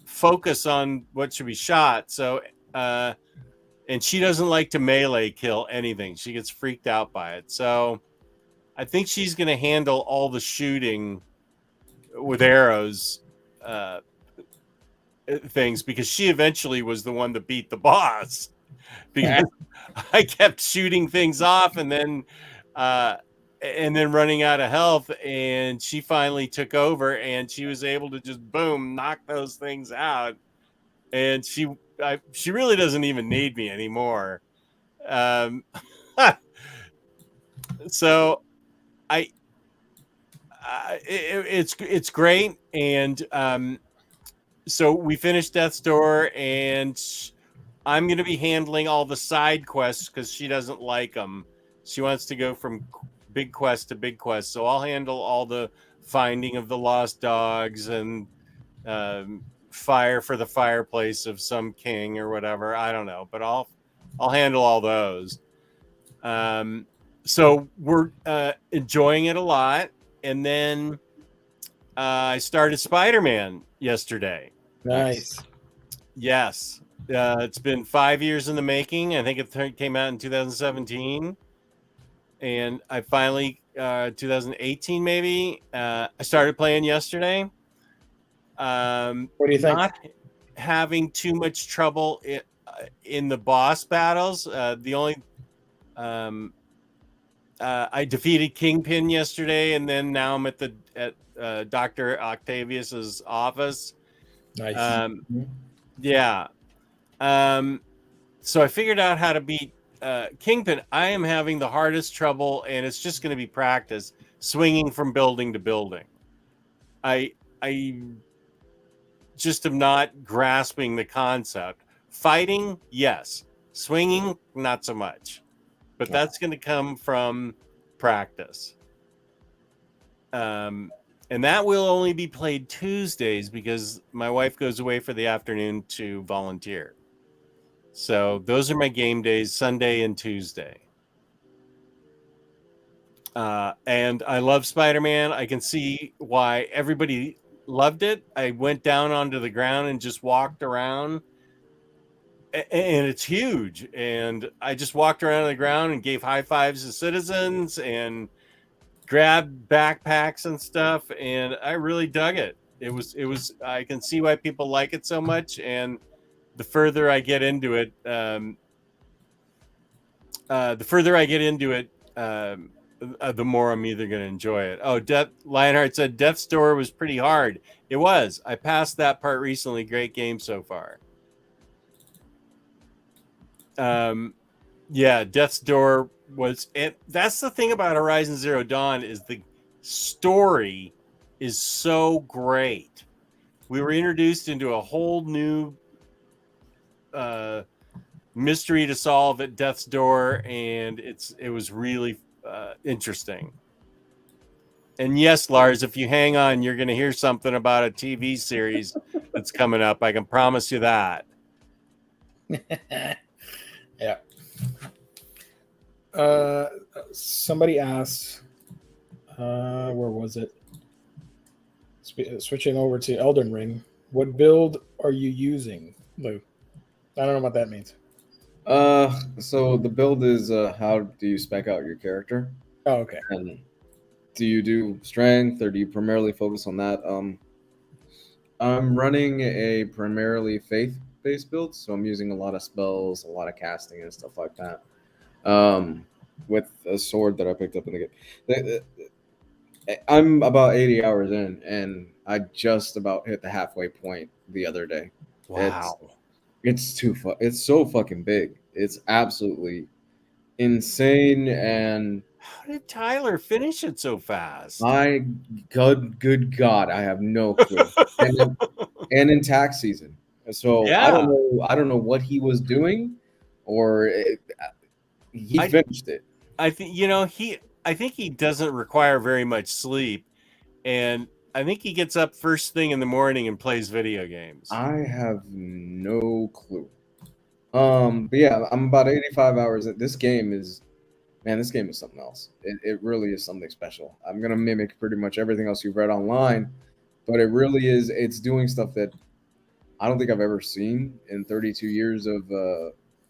S1: focus on what should be shot. So, and she doesn't like to melee kill anything. She gets freaked out by it. So I think she's going to handle all the shooting with arrows things because she eventually was the one that beat the boss because I kept shooting things off and then running out of health, and she finally took over and she was able to just boom knock those things out, and she really doesn't even need me anymore. So it's great. And so we finished Death's Door, and I'm going to be handling all the side quests because she doesn't like them. She wants to go from big quest to big quest. So I'll handle all the finding of the lost dogs and fire for the fireplace of some king or whatever. I don't know, but I'll handle all those. So we're enjoying it a lot. And then I started Spider-Man yesterday.
S2: Nice.
S1: Yes. It's been 5 years in the making. I think it came out in 2017. And I finally, 2018 maybe, I started playing yesterday.
S2: What do you think?
S1: Not having too much trouble in the boss battles. The only... I defeated Kingpin yesterday, and then now I'm at Dr. Octavius's office.
S2: Nice.
S1: Yeah. So I figured out how to beat Kingpin. I am having the hardest trouble, and it's just going to be practice swinging from building to building. I just am not grasping the concept. Fighting, yes. Swinging, not so much. But that's going to come from practice. And that will only be played Tuesdays because my wife goes away for the afternoon to volunteer. So those are my game days, Sunday and Tuesday. And I love Spider-Man. I can see why everybody loved it. I went down onto the ground and just walked around. And it's huge. And I just walked around on the ground and gave high fives to citizens and grabbed backpacks and stuff. And I really dug it. It was, I can see why people like it so much. And the further I get into it, the more I'm either going to enjoy it. Oh, Lionheart said Death's Door was pretty hard. It was. I passed that part recently. Great game so far. Yeah, Death's Door was, and that's the thing about Horizon Zero Dawn is the story is so great. We were introduced into a whole new mystery to solve at Death's Door, and it was really interesting. And yes, Lars, if you hang on, you're going to hear something about a TV series that's coming up. I can promise you that.
S2: Yeah. Somebody asked, where was it? Switching over to Elden Ring. What build are you using, Lou? I don't know what that means.
S3: So the build is how do you spec out your character?
S2: Oh, okay.
S3: And do you do strength or do you primarily focus on that? I'm running a primarily faith-based build, so I'm using a lot of spells, a lot of casting and stuff like that. With a sword that I picked up in the game. I'm about 80 hours in, and I just about hit the halfway point the other day.
S1: Wow.
S3: It's so fucking big. It's absolutely insane. And
S1: how did Tyler finish it so fast?
S3: My good God, I have no clue. and in tax season, so
S1: Yeah.
S3: I don't know what he was doing, or he finished it.
S1: I think I think he doesn't require very much sleep, and I think he gets up first thing in the morning and plays video games.
S3: I have no clue. But yeah, I'm about 85 hours. This game is something else. It really is something special. I'm gonna mimic pretty much everything else you've read online, but it really is. It's doing stuff that I don't think I've ever seen in 32 years of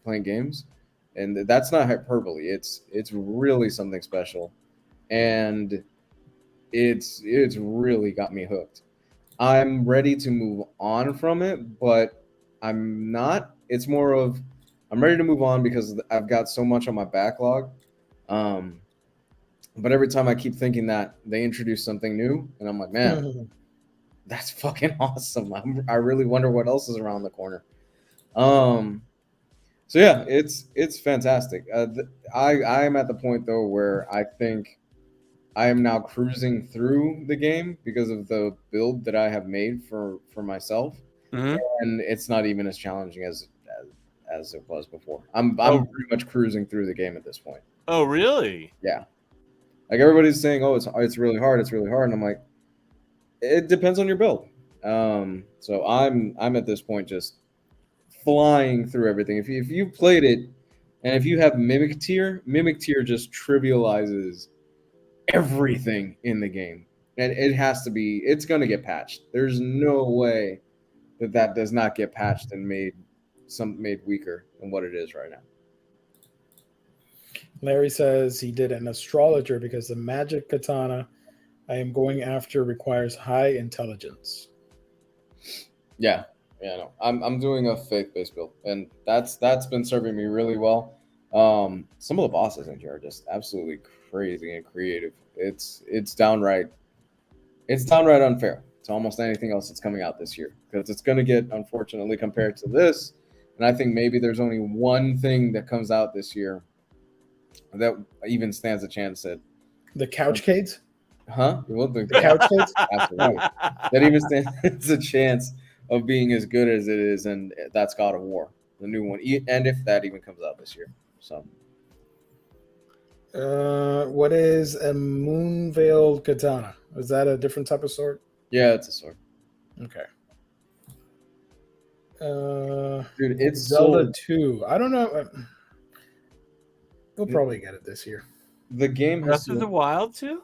S3: playing games, and that's not hyperbole. It's really something special, and it's really got me hooked. I'm ready to move on from it, but I'm not. It's more of I'm ready to move on because I've got so much on my backlog. But every time I keep thinking that they introduce something new, and I'm like, man, that's fucking awesome. I really wonder what else is around the corner. So yeah, it's fantastic. I am at the point though where I think I am now cruising through the game because of the build that I have made for myself, and it's not even as challenging as it was before. I'm pretty much cruising through the game at this point.
S1: Oh, really?
S3: Yeah. Like everybody's saying, oh, it's really hard, and I'm like, it depends on your build. So I'm at this point just flying through everything. If you've played it, and if you have Mimic Tier just trivializes everything in the game, and it's going to get patched. There's no way that does not get patched and made weaker than what it is right now.
S2: Larry says he did an astrologer because the magic katana I am going after requires high intelligence.
S3: Yeah, no. I'm doing a faith-based build, and that's been serving me really well. Some of the bosses in here are just absolutely crazy and creative. It's downright unfair to almost anything else that's coming out this year, because it's going to get, unfortunately, compared to this. And I think maybe there's only one thing that comes out this year that even stands a chance at
S2: the Couchcades.
S3: Huh? Well, the
S2: Couchcades.
S3: Absolutely. That even stands a chance of being as good as it is, and that's God of War, the new one, and if that even comes out this year. So,
S2: what is a moon-veiled katana? Is that a different type of sword?
S3: Yeah, it's a sword.
S2: Okay.
S3: Dude, it's
S2: Zelda 2. I don't know. We'll probably get it this year.
S3: The game has
S1: Breath of the Wild 2?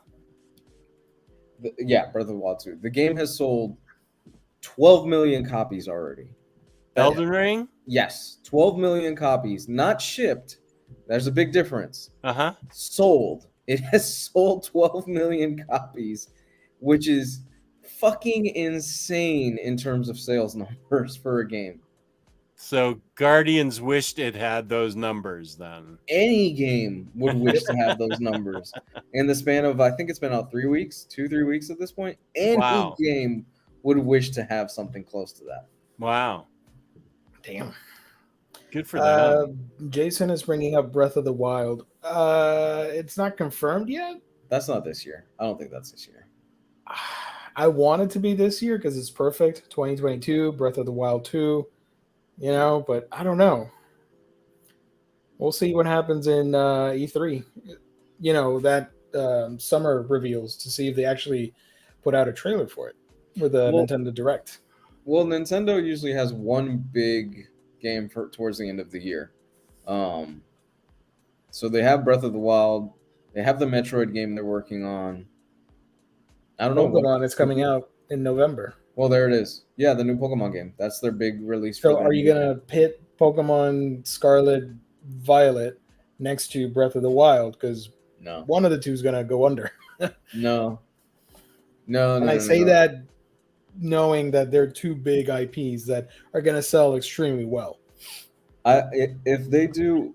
S3: Yeah, Breath of the Wild 2. The game has sold 12 million copies already.
S1: Elden Ring?
S3: Yes, 12 million copies, not shipped. There's a big difference. Sold. It has sold 12 million copies, which is fucking insane in terms of sales numbers for a game.
S1: So Guardians wished it had those numbers then.
S3: Any game would wish to have those numbers. In the span of, I think it's been out 3 weeks, 2-3 weeks at this point. Any game would wish to have something close to that.
S1: Wow.
S2: Damn.
S1: Good for them.
S2: Jason is bringing up Breath of the Wild. It's not confirmed yet.
S3: That's not this year. I don't think that's this year.
S2: I want it to be this year because it's perfect. 2022, Breath of the Wild 2. But I don't know. We'll see what happens in E3. That summer reveals to see if they actually put out a trailer for it with the Nintendo Direct.
S3: Well, Nintendo usually has one big game towards the end of the year. So they have Breath of the Wild. They have the Metroid game they're working on. I don't know.
S2: Pokemon is coming out in November.
S3: Well, there it is. Yeah, the new Pokemon game. That's their big release.
S2: So are you going to pit Pokemon Scarlet Violet next to Breath of the Wild? Because
S3: no,
S2: one of the two is going to go under.
S3: No.
S2: And I say that knowing that they're two big IPs that are going to sell extremely well.
S3: If they do,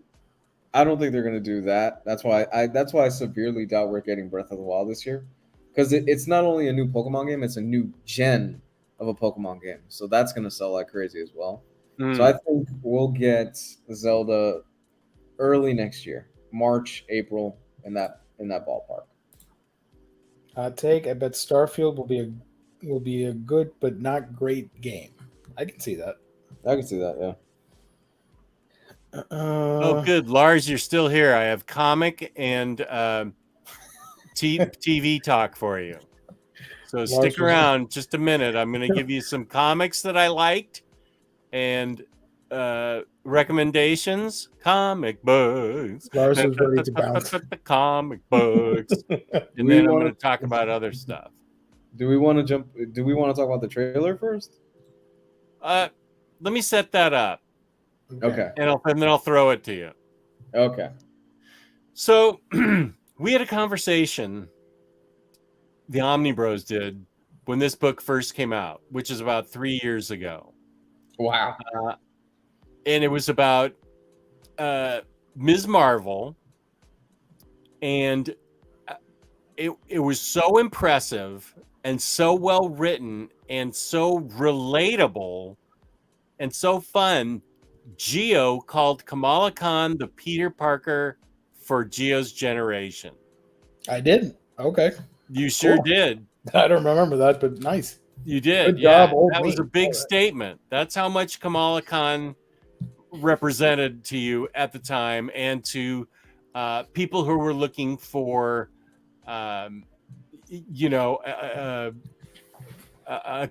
S3: I don't think they're going to do that. That's why I severely doubt we're getting Breath of the Wild this year, because it's not only a new Pokemon game, it's a new gen of a Pokemon game. So that's going to sell like crazy as well. So I think we'll get Zelda early next year, March, April, in that ballpark.
S2: Hot take. I bet Starfield will be a good but not great game. I can see that.
S3: I can see that, yeah.
S1: Oh, good. Lars, you're still here. I have comic and TV talk for you. So
S2: Lars,
S1: stick around just a minute. I'm going to give you some comics that I liked and recommendations. Comic books.
S2: Lars is ready to bounce.
S1: The comic books. And then I'm going to talk about other stuff.
S3: Do we want to talk about the trailer first?
S1: Let me set that up.
S3: Okay.
S1: And then I'll throw it to you.
S3: Okay.
S1: So we had a conversation, the Omnibros did, when this book first came out, which is about 3 years ago.
S3: Wow.
S1: And it was about Ms. Marvel. And it was so impressive and so well written and so relatable and so fun. Geo called Kamala Khan the Peter Parker for Geo's generation.
S2: I did. Okay.
S1: You sure did.
S2: I don't remember that, but nice.
S1: You did.
S2: Good job,
S1: that was a big statement. That's how much Kamala Khan represented to you at the time and to people who were looking for, a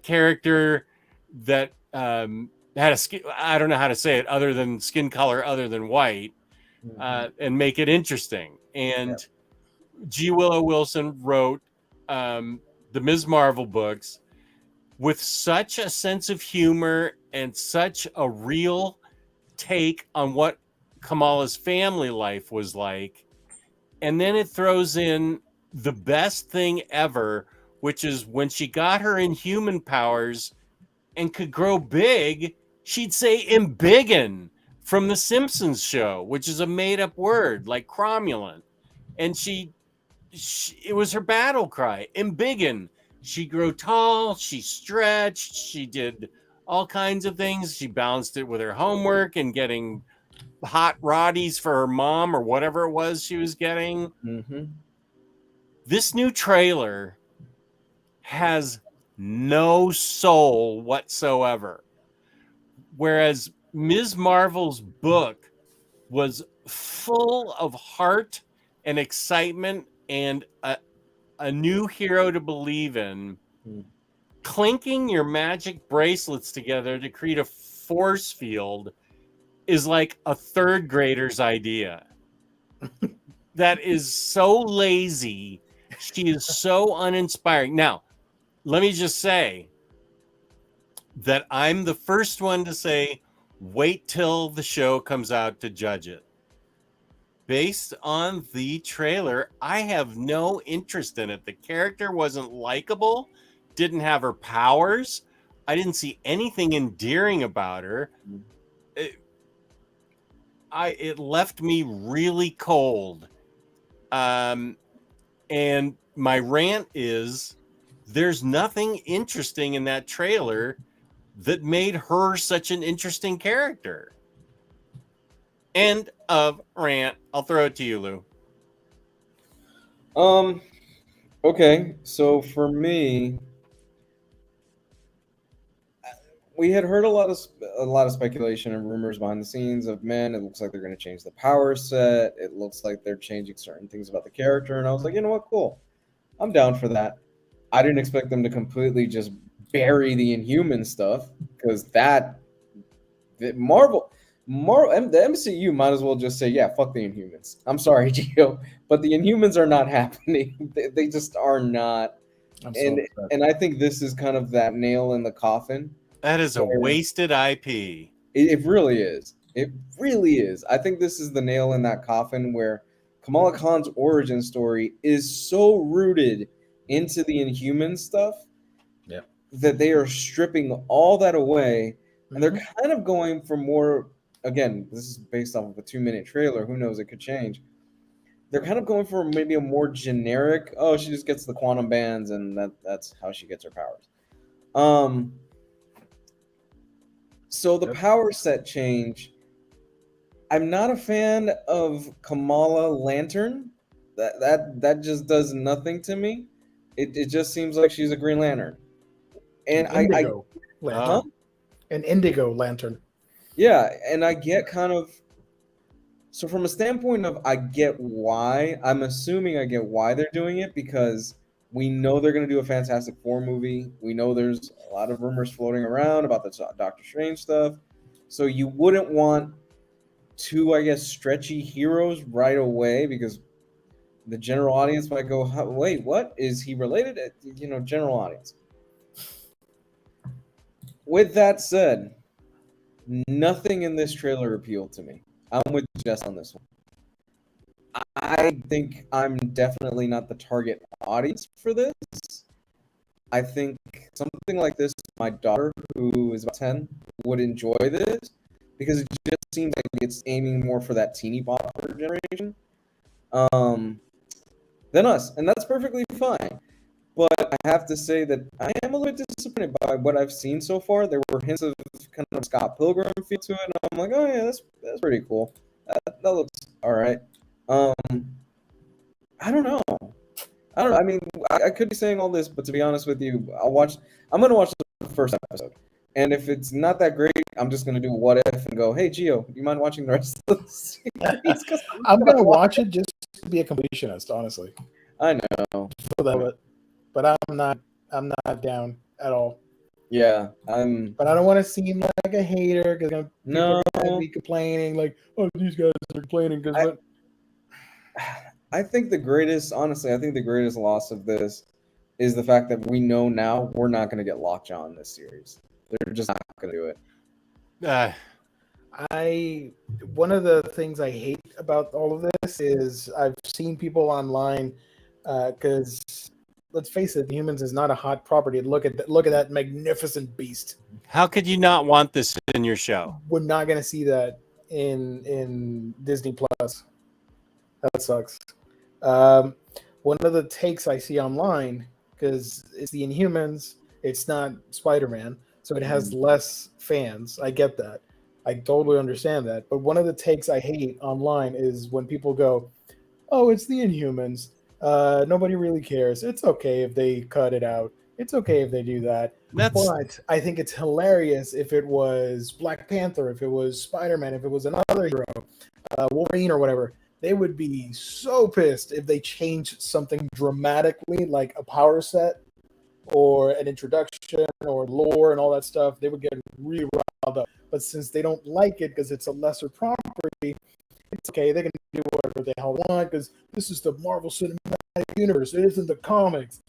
S1: character that had a skin, I don't know how to say it other than skin color, other than white, and make it interesting. And G. Willow Wilson wrote the Ms. Marvel books with such a sense of humor and such a real take on what Kamala's family life was like. And then it throws in the best thing ever, which is when she got her inhuman powers and could grow big, she'd say "embiggen" from the Simpsons show, which is a made-up word like cromulent. And it was her battle cry, "embiggen." She grew tall, she stretched, she did all kinds of things. She balanced it with her homework and getting hot roddies for her mom or whatever it was she was getting.
S3: Mm-hmm.
S1: This new trailer has no soul whatsoever. Whereas Ms. Marvel's book was full of heart and excitement and a new hero to believe in. Clinking your magic bracelets together to create a force field is like a third grader's idea. That is so lazy. She is so uninspiring. Now, let me just say that I'm the first one to say, wait till the show comes out to judge it. Based on the trailer, I have no interest in it. The character wasn't likable, didn't have her powers. I didn't see anything endearing about her. It left me really cold. And my rant is, there's nothing interesting in that trailer that made her such an interesting character. End of rant. I'll throw it to you, Lou.
S3: Okay, so for me, we had heard a lot of speculation and rumors behind the scenes of, man, it looks like they're going to change the power set. It looks like they're changing certain things about the character. And I was like, you know what? Cool. I'm down for that. I didn't expect them to completely just bury the Inhuman stuff because the MCU might as well just say, yeah, fuck the Inhumans. I'm sorry, Gio, but the Inhumans are not happening. They just are not. And I think this is kind of that nail in the coffin.
S1: That is a wasted IP.
S3: It really is. It really is. I think this is the nail in that coffin where Kamala Khan's origin story is so rooted into the Inhuman stuff that they are stripping all that away. And they're kind of going for more, again, this is based off of a 2-minute trailer. Who knows? It could change. They're kind of going for maybe a more generic, oh, she just gets the quantum bands and that's how she gets her powers. So the power set change, I'm not a fan of Kamala Lantern. That just does nothing to me. It just seems like she's a Green Lantern. And
S2: Indigo Lantern. An Indigo Lantern.
S3: Yeah, and I get kind of, so from a standpoint of I get why, I'm assuming I get why they're doing it because we know they're going to do a Fantastic Four movie. We know there's a lot of rumors floating around about the Doctor Strange stuff. So you wouldn't want two, I guess, stretchy heroes right away because the general audience might go, wait, what? Is he related? General audience. With that said, nothing in this trailer appealed to me. I'm with Jess on this one. I think I'm definitely not the target audience for this. I think something like this, my daughter, who is about 10, would enjoy this because it just seems like it's aiming more for that teeny bopper generation than us, and that's perfectly fine. But I have to say that I am a little bit disappointed by what I've seen so far. There were hints of kind of Scott Pilgrim feel to it, and I'm like, oh yeah, that's pretty cool. That looks all right. I don't know. I mean, I could be saying all this, but to be honest with you, I'm going to watch the first episode. And if it's not that great, I'm just going to do a what if and go, hey, Gio, do you mind watching the rest of the series?
S2: I'm going to watch it just to be a completionist, honestly.
S3: I know.
S2: But I'm not down at all.
S3: Yeah,
S2: But I don't want to seem like a hater because people are going to be complaining like, oh, these guys are complaining because
S3: I think the greatest loss of this is the fact that we know now we're not going to get Lockjaw in this series. They're just not going to do it.
S2: One of the things I hate about all of this is I've seen people online because let's face it, Humans is not a hot property. Look at that magnificent beast.
S1: How could you not want this in your show?
S2: We're not going to see that in Disney Plus. That sucks. One of the takes I see online, because it's the Inhumans, it's not Spider-Man, so it has less fans. I get that. I totally understand that. But one of the takes I hate online is when people go, oh, it's the Inhumans. Nobody really cares. It's okay if they cut it out. It's okay if they do that. But I think it's hilarious if it was Black Panther, if it was Spider-Man, if it was another hero, Wolverine or whatever. They would be so pissed if they changed something dramatically, like a power set or an introduction or lore and all that stuff. They would get really riled up. But since they don't like it because it's a lesser property, it's okay. They can do whatever the hell they want because this is the Marvel Cinematic Universe. It isn't the comics.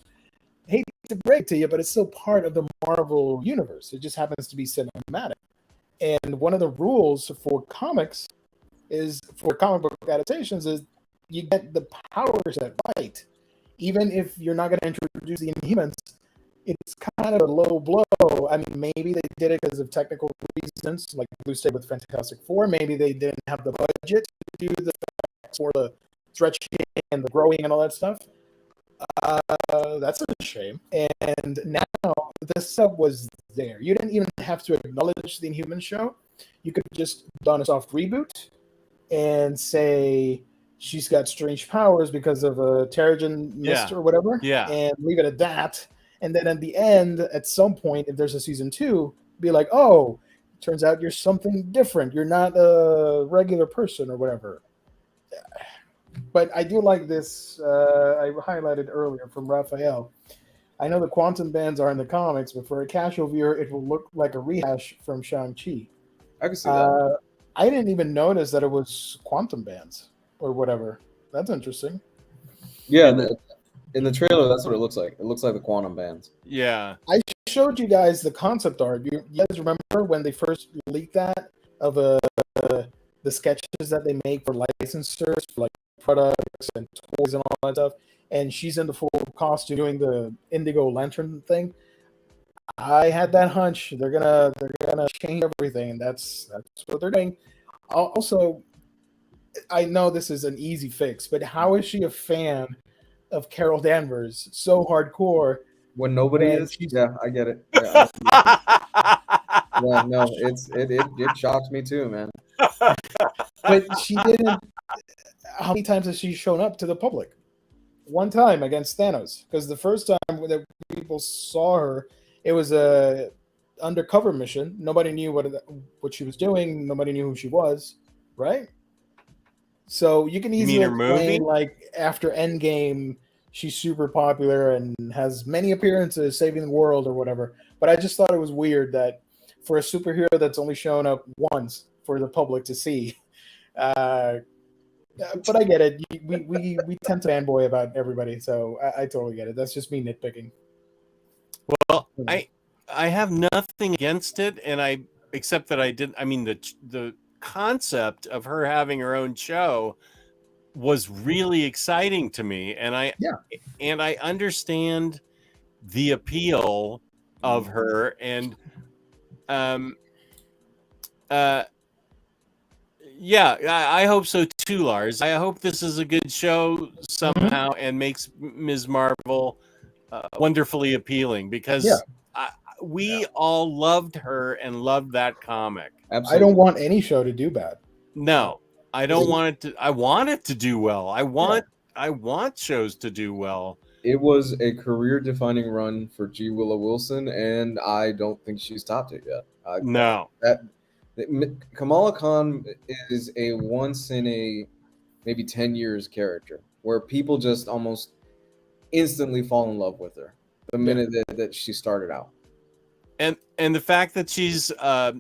S2: I hate to break it to you, but it's still part of the Marvel Universe. It just happens to be cinematic. And one of the rules for comics is for comic book adaptations is you get the power set right. Even if you're not going to introduce the Inhumans, it's kind of a low blow. I mean, maybe they did it because of technical reasons, like Blue said with Fantastic Four. Maybe they didn't have the budget to do the effects or the stretching and the growing and all that stuff. That's a shame. And now this stuff was there. You didn't even have to acknowledge the Inhuman show. You could just done a soft reboot and say she's got strange powers because of a Terrigen mist or whatever, and leave it at that. And then at the end, at some point, if there's a season 2, be like, oh, turns out you're something different. You're not a regular person or whatever. But I do like this, I highlighted earlier from Raphael. I know the quantum bands are in the comics, but for a casual viewer, it will look like a rehash from Shang-Chi.
S3: I can see that.
S2: I didn't even notice that it was quantum bands or whatever. That's interesting.
S3: Yeah, in the trailer, that's what it looks like. It looks like the quantum bands.
S1: Yeah.
S2: I showed you guys the concept art. You guys remember when they first leaked that of the sketches that they make for licensors, for like products and toys and all that stuff? And she's in the full costume doing the Indigo Lantern thing. I had that hunch they're gonna change everything, and that's what they're doing. Also, I know this is an easy fix, but how is she a fan of Carol Danvers so hardcore
S3: when nobody is? Yeah, I get it. Yeah, no, it shocks me too, man.
S2: But she didn't. How many times has she shown up to the public? One time against Thanos, because the first time that people saw her, it was a undercover mission. Nobody knew what she was doing. Nobody knew who she was, right? So you can easily explain, like, after Endgame, she's super popular and has many appearances saving the world or whatever. But I just thought it was weird that for a superhero that's only shown up once for the public to see. But I get it. We tend to fanboy about everybody, so I totally get it. That's just me nitpicking.
S1: Well, I have nothing against it, and except that I didn't. I mean, the concept of her having her own show was really exciting to me, and I understand the appeal of her, and yeah, I hope so too, Lars. I hope this is a good show somehow and makes Ms. Marvel wonderfully appealing, because we all loved her and loved that comic.
S3: Absolutely.
S2: I don't want any show to do bad.
S1: No, I don't want it to. I want it to do well. I want shows to do well.
S3: It was a career-defining run for G. Willow Wilson, and I don't think she's topped it yet.
S1: No.
S3: Kamala Khan is a once in a maybe 10 years character where people just almost instantly fall in love with her the minute that she started out.
S1: And the fact that she's a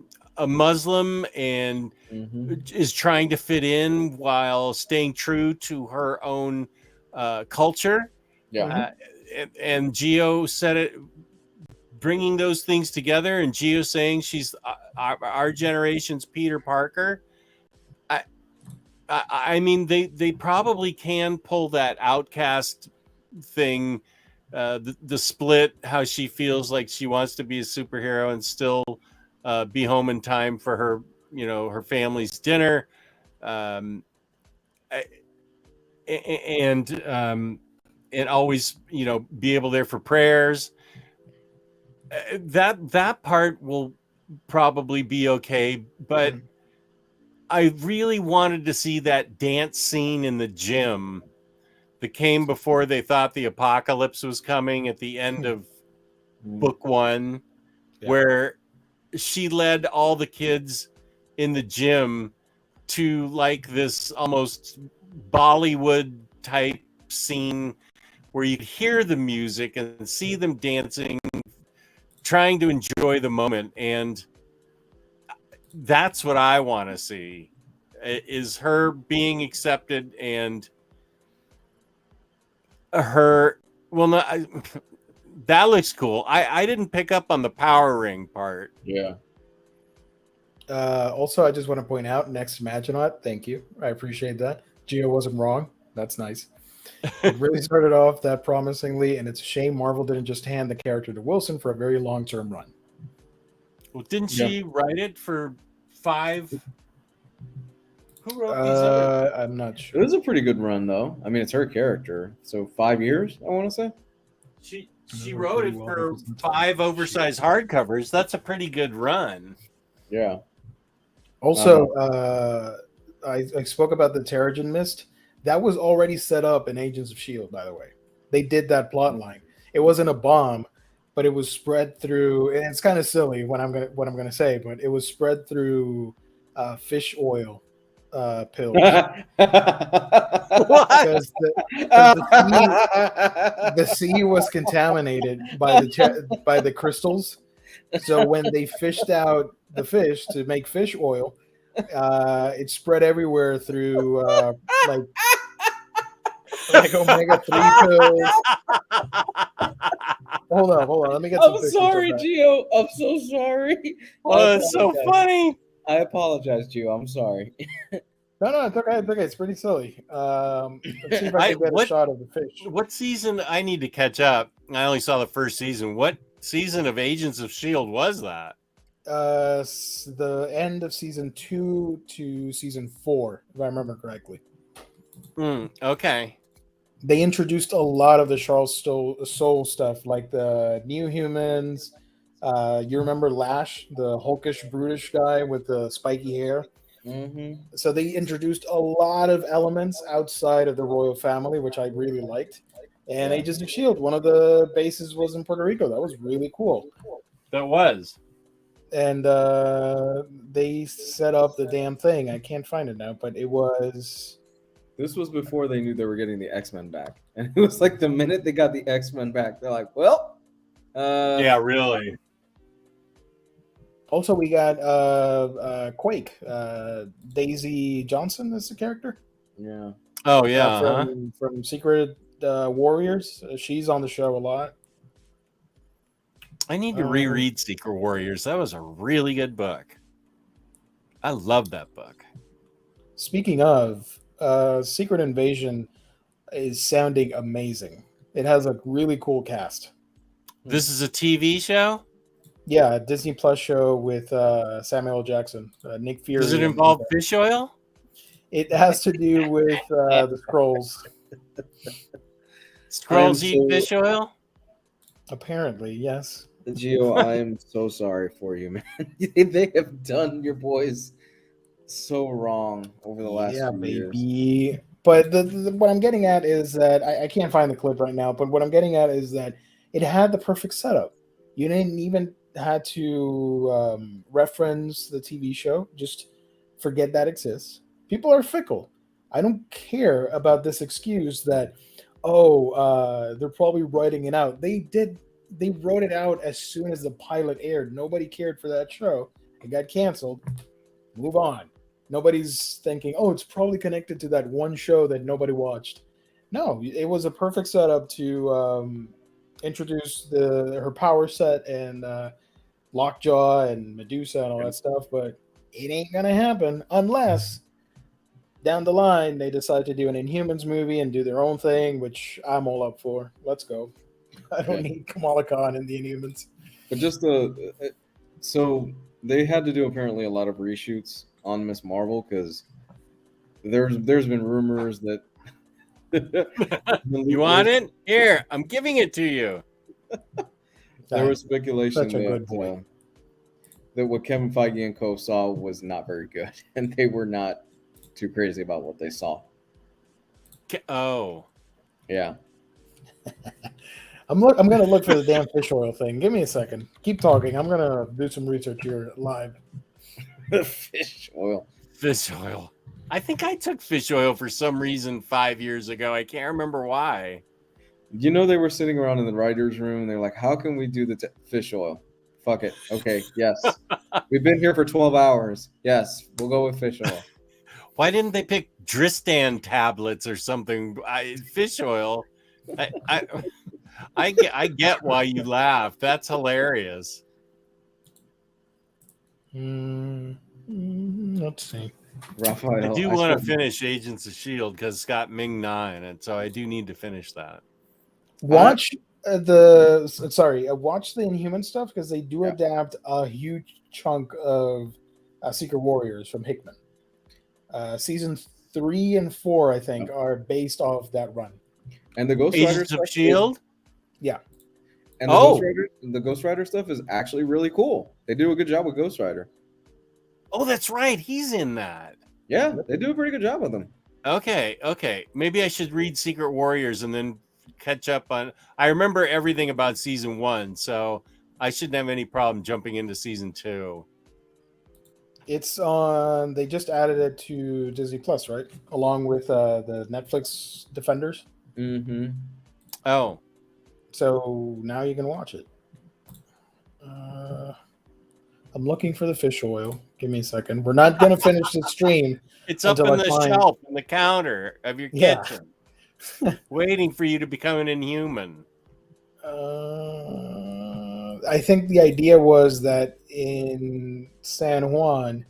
S1: Muslim and is trying to fit in while staying true to her own culture.
S3: Yeah.
S1: And Gio said it, bringing those things together, and Gio saying she's our generation's Peter Parker. I mean, they probably can pull that outcast thing, the split, how she feels like she wants to be a superhero and still be home in time for her, her family's dinner, and always, be able there for prayers. That part will probably be okay, but I really wanted to see that dance scene in the gym that came before they thought the apocalypse was coming at the end of book 1, where she led all the kids in the gym to like this almost Bollywood type scene where you hear the music and see them dancing, trying to enjoy the moment. And that's what I want to see, is her being accepted and her, that looks cool. I didn't pick up on the power ring part.
S3: Yeah.
S2: Also, I just want to point out, next Maginaut, thank you. I appreciate that. Gio wasn't wrong. That's nice. It really started off that promisingly, and it's a shame Marvel didn't just hand the character to Wilson for a very long-term run.
S1: Well, didn't she write it for 5? Who wrote these other?
S2: I'm not sure.
S3: It was a pretty good run, though. I mean, it's her character, so 5 years, I want to say.
S1: She wrote it for 5 oversized hardcovers. That's a pretty good run.
S3: Yeah.
S2: Also, I spoke about the Terrigen Mist. That was already set up in Agents of S.H.I.E.L.D., by the way. They did that plot line. It wasn't a bomb, but it was spread through, and it's kind of silly what I'm gonna say, but it was spread through fish oil pills.
S1: What?
S2: Because the sea was contaminated by the crystals. So when they fished out the fish to make fish oil, it spread everywhere through like omega-3 pills. Hold on. Let me get some
S3: I'm
S2: pictures
S3: sorry,
S2: of that.
S3: Gio. I'm so sorry.
S1: Oh, it's so funny.
S3: I apologize, Gio. I'm sorry.
S2: No, it's okay. It's okay. It's pretty silly. Let's see if I can get a shot of the fish.
S1: What season? I need to catch up. I only saw the first season. What season of Agents of S.H.I.E.L.D. was that?
S2: The end of season 2 to season 4, if I remember correctly.
S1: Okay.
S2: They introduced a lot of the Charles Soule stuff, like the New Humans. You remember Lash, the hulkish, brutish guy with the spiky hair?
S3: Mm-hmm.
S2: So they introduced a lot of elements outside of the royal family, which I really liked. And Agents of S.H.I.E.L.D., one of the bases was in Puerto Rico. That was really cool.
S1: That was.
S2: And they set up the damn thing. I can't find it now, but it was...
S3: This was before they knew they were getting the X-Men back. And it was like the minute they got the X-Men back, they're like, well...
S1: yeah, really.
S2: Also, we got Quake. Daisy Johnson is the character.
S3: Yeah.
S1: Oh, yeah.
S2: From Secret Warriors. She's on the show a lot.
S1: I need to reread Secret Warriors. That was a really good book. I love that book.
S2: Speaking of, Secret Invasion is sounding amazing. It has a really cool cast.
S1: This is a TV show?
S2: Yeah, a Disney Plus show with Samuel L. Jackson, Nick Fury.
S1: Does it involve fish oil?
S2: It has to do with the Skrulls.
S1: Skrulls eat fish oil?
S2: Apparently, yes.
S3: Gio, I am so sorry for you, man. They have done your boys so wrong over the last few years.
S2: But what I'm getting at is that I can't find the clip right now, but what I'm getting at is that it had the perfect setup. You didn't even had to reference the TV show. Just forget that exists. People are fickle. I don't care about this excuse that, they're probably writing it out. They wrote it out as soon as the pilot aired. Nobody cared for that show. It got canceled. Move on. Nobody's thinking, it's probably connected to that one show that nobody watched. No, it was a perfect setup to introduce her power set and Lockjaw and Medusa and all that stuff, but it ain't gonna happen unless down the line they decide to do an Inhumans movie and do their own thing, which I'm all up for. Let's go. I don't need Kamala Khan in the Inhumans.
S3: But just so they had to do apparently a lot of reshoots on Miss Marvel because there's been rumors that
S1: you want it? Here, I'm giving it to you.
S3: There was speculation that what Kevin Feige and co saw was not very good, and they were not too crazy about what they saw.
S1: Oh,
S3: yeah.
S2: I'm gonna look for the damn fish oil thing. Give me a second. Keep talking. I'm gonna do some research here live.
S3: Fish oil.
S1: Fish oil. I think I took fish oil for some reason 5 years ago. I can't remember why.
S3: You know, they were sitting around in the writer's room and they're like, how can we do the fish oil? Fuck it. Okay, yes. We've been here for 12 hours. Yes, we'll go with fish oil.
S1: Why didn't they pick Dristan tablets or something? Fish oil. I get why you laugh. That's hilarious.
S2: Let's see.
S3: Raphael,
S1: I do want to finish Agents of S.H.I.E.L.D. because it's got Ming-Na in it, so I do need to finish that.
S2: Watch watch the Inhuman stuff because they do adapt a huge chunk of Secret Warriors from Hickman. Seasons 3 and 4, I think, are based off that run.
S3: And the Ghost
S1: Agents
S3: Rider
S1: of S.H.I.E.L.D.?
S2: Yeah.
S3: And the Ghost Rider stuff is actually really cool. They do a good job with Ghost Rider.
S1: Oh, that's right. He's in that.
S3: Yeah, they do a pretty good job with him.
S1: Okay. Maybe I should read Secret Warriors and then catch up on... I remember everything about season 1, so I shouldn't have any problem jumping into season 2.
S2: It's on. They just added it to Disney Plus, right? Along with the Netflix Defenders.
S3: Mm-hmm.
S1: Oh,
S2: so now you can watch it. I'm looking for the fish oil. Give me a second. We're not going to finish the stream.
S1: it's up in the shelf in the counter of your kitchen, waiting for you to become an inhuman.
S2: I think the idea was that in San Juan,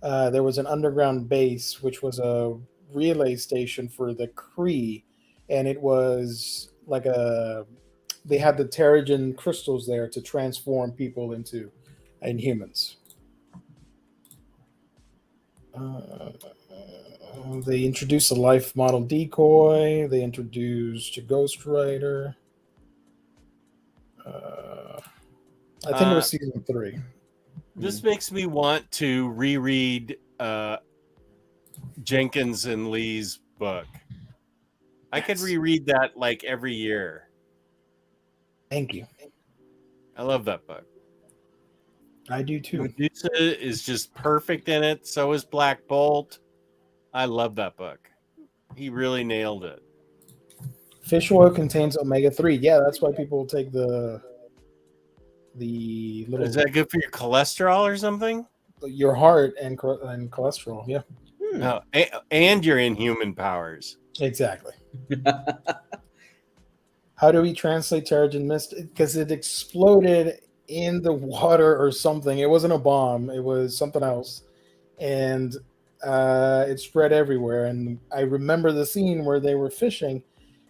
S2: there was an underground base, which was a relay station for the Kree, and it was like they had the Terrigen crystals there to transform people into Inhumans. They introduced a life model decoy. They introduced a Ghost Rider. I think it was season 3.
S1: This makes me want to reread Jenkins and Lee's book. I could reread that like every year.
S2: Thank you.
S1: I love that book.
S2: I do too.
S1: Medusa is just perfect in it. So is Black Bolt. I love that book. He really nailed it.
S2: Fish oil contains omega-3. Yeah, that's why people take the little.
S1: Is that good for your cholesterol or something?
S2: Your heart and cholesterol. Yeah.
S1: No, and your inhuman powers.
S2: Exactly. How do we translate Terrigen Mist? Because it exploded in the water or something. It wasn't a bomb. It was something else. And it spread everywhere. And I remember the scene where they were fishing,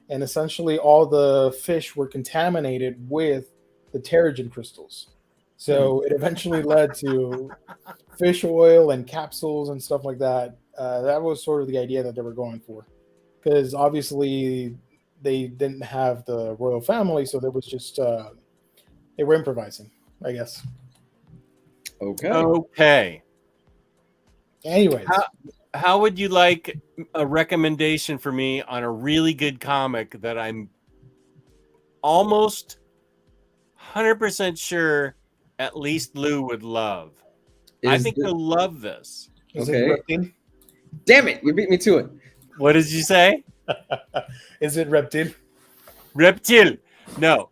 S2: and essentially all the fish were contaminated with the Terrigen crystals. So it eventually led to fish oil and capsules and stuff like that. That was sort of the idea that they were going for. Because obviously they didn't have the royal family, so there was just they were improvising, I guess.
S1: Okay.
S2: Anyways,
S1: how would you like a recommendation for me on a really good comic that I'm almost 100% sure at least Lou would love? I think he'll love this.
S2: Is it Reptile?
S3: Damn it, you beat me to it.
S1: What did you say?
S2: Is it Reptile?
S1: Reptile. No.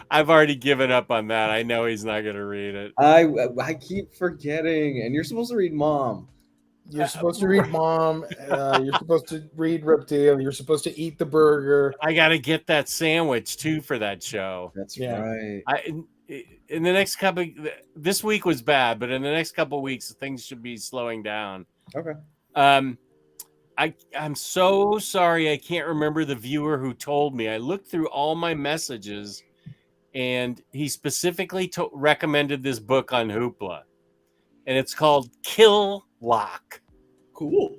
S1: I've already given up on that. I know he's not going to read it.
S3: I keep forgetting. And you're supposed to read Mom.
S2: You're supposed to read Mom. You're supposed to read Reptile. You're supposed to eat the burger.
S1: I got to get that sandwich, too, for that show.
S3: That's right.
S1: In the next couple, this week was bad, but in the next couple of weeks, things should be slowing down.
S3: Okay.
S1: I'm so sorry. I can't remember the viewer who told me. I looked through all my messages, and he specifically recommended this book on Hoopla, and it's called Kill Lock.
S3: Cool.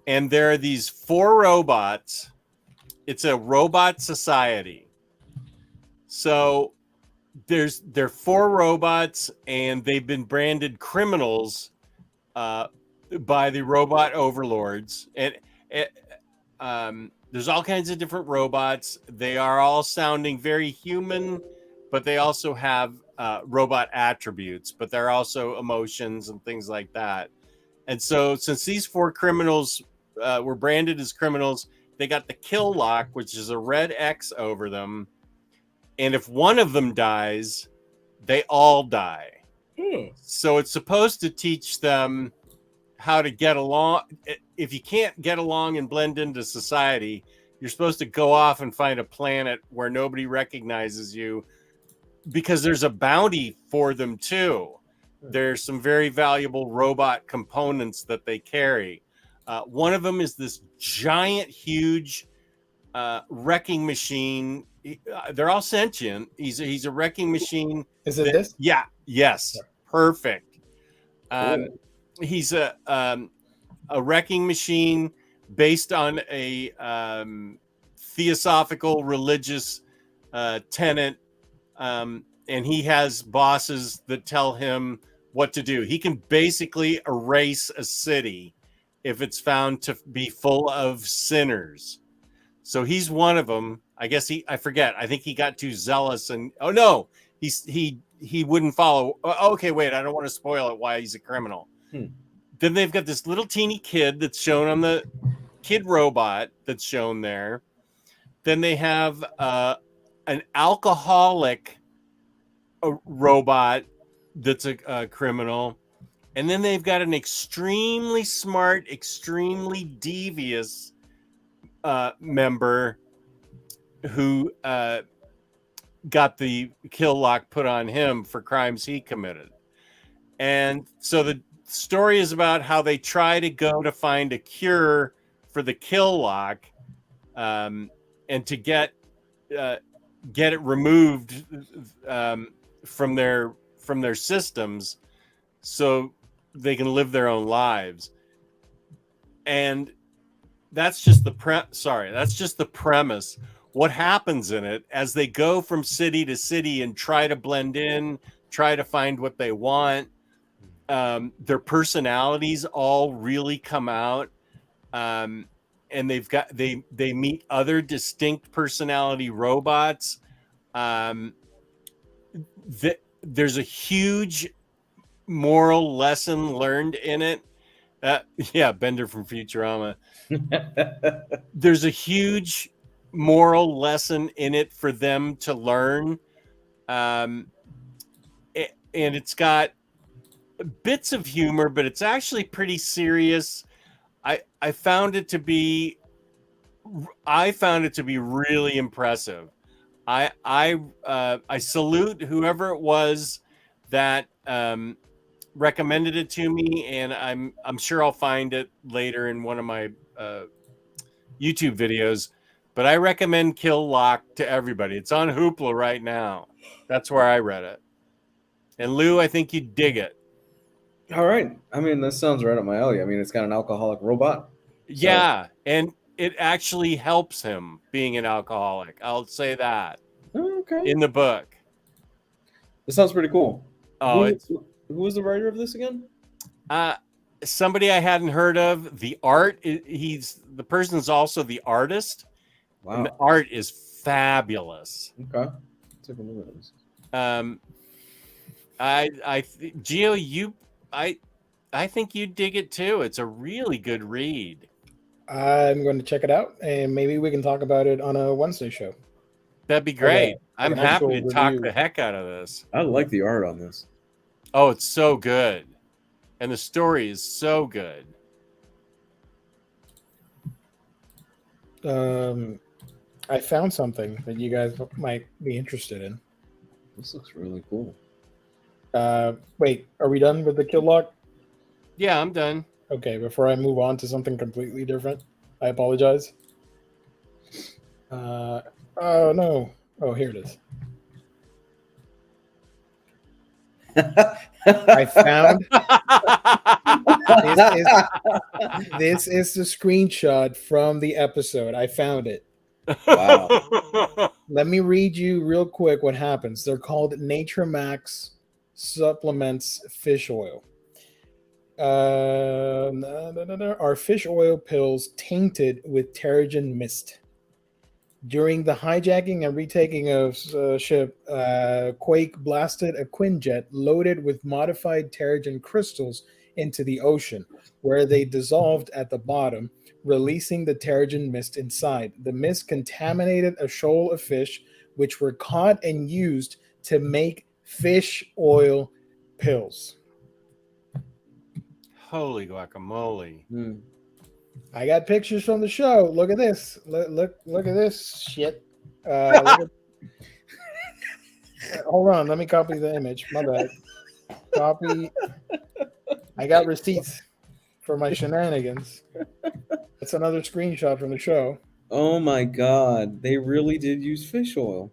S1: And there are these 4 robots. It's a robot society. So they're 4 robots, and they've been branded criminals by the robot overlords. And there's all kinds of different robots. They are all sounding very human, but they also have robot attributes, but they're also emotions and things like that. And so since these 4 criminals were branded as criminals, they got the kill lock, which is a red X over them. And if one of them dies, they all die. So it's supposed to teach them how to get along. If you can't get along and blend into society, you're supposed to go off and find a planet where nobody recognizes you, because there's a bounty for them too. There's some very valuable robot components that they carry. One of them is this giant, huge wrecking machine. They're all sentient. He's a wrecking machine.
S2: Is it this?
S1: Yeah. Yes. Yeah. Perfect.
S3: Cool.
S1: He's a wrecking machine based on a theosophical religious tenet, and he has bosses that tell him what to do. He can basically erase a city if it's found to be full of sinners. So he's one of them. I guess I forget. I think he got too zealous, and he he wouldn't follow. Okay, wait, I don't want to spoil it. Why he's a criminal. Then they've got this little teeny kid that's shown on the kid robot that's shown there. Then they have an alcoholic robot that's a criminal. And then they've got an extremely smart, extremely devious member who got the kill lock put on him for crimes he committed. And so the story is about how they try to go to find a cure for the kill lock, and to get it removed from their systems, so they can live their own lives. And that's just the premise. What happens in it as they go from city to city and try to blend in, try to find what they want. Their personalities all really come out. And they meet other distinct personality robots. There's a huge moral lesson learned in it. Bender from Futurama. There's a huge moral lesson in it for them to learn. And it's got bits of humor, but it's actually pretty serious. I found it to be really impressive. I salute whoever it was that recommended it to me, and I'm sure I'll find it later in one of my YouTube videos. But I recommend Kill Lock to everybody. It's on Hoopla right now. That's where I read it. And Lou, I think you'd dig it.
S3: All right. I mean, that sounds right up my alley. I mean, it's got an alcoholic robot.
S1: Yeah, and it actually helps him being an alcoholic. I'll say that.
S3: Okay.
S1: In the book.
S3: This sounds pretty cool.
S1: Oh,
S3: who was the writer of this again?
S1: Somebody I hadn't heard of. The art, the person's also the artist.
S3: Wow.
S1: And the art is fabulous.
S3: Okay. Let's take a look at this.
S1: Gio, I think you'd dig it too. It's a really good read.
S2: I'm going to check it out, and maybe we can talk about it on a Wednesday show.
S1: That'd be great.
S2: Okay.
S1: I'm happy to talk the heck out of this.
S3: I like the art on this.
S1: Oh, it's so good. And the story is so good.
S2: I found something that you guys might be interested in.
S3: This looks really cool.
S2: Wait, are we done with the kill lock?
S1: Yeah, I'm done.
S2: Okay, before I move on to something completely different, I apologize. Oh, no. Oh, here it is. I found this is the screenshot from the episode. I found it.
S3: Wow.
S2: Let me read you real quick what happens. They're called Nature Max Supplements Fish Oil. Are fish oil pills tainted with Terrigen mist? During the hijacking and retaking of ship, Quake blasted a Quinjet loaded with modified Terrigen crystals into the ocean, where they dissolved at the bottom, releasing the Terrigen mist inside. The mist contaminated a shoal of fish, which were caught and used to make fish oil pills.
S1: Holy guacamole.
S2: I got pictures from the show. Look at this. Look at this shit. Hold on. Let me copy the image. My bad. Copy. I got receipts for my shenanigans. That's another screenshot from the show.
S3: Oh my God. They really did use fish oil.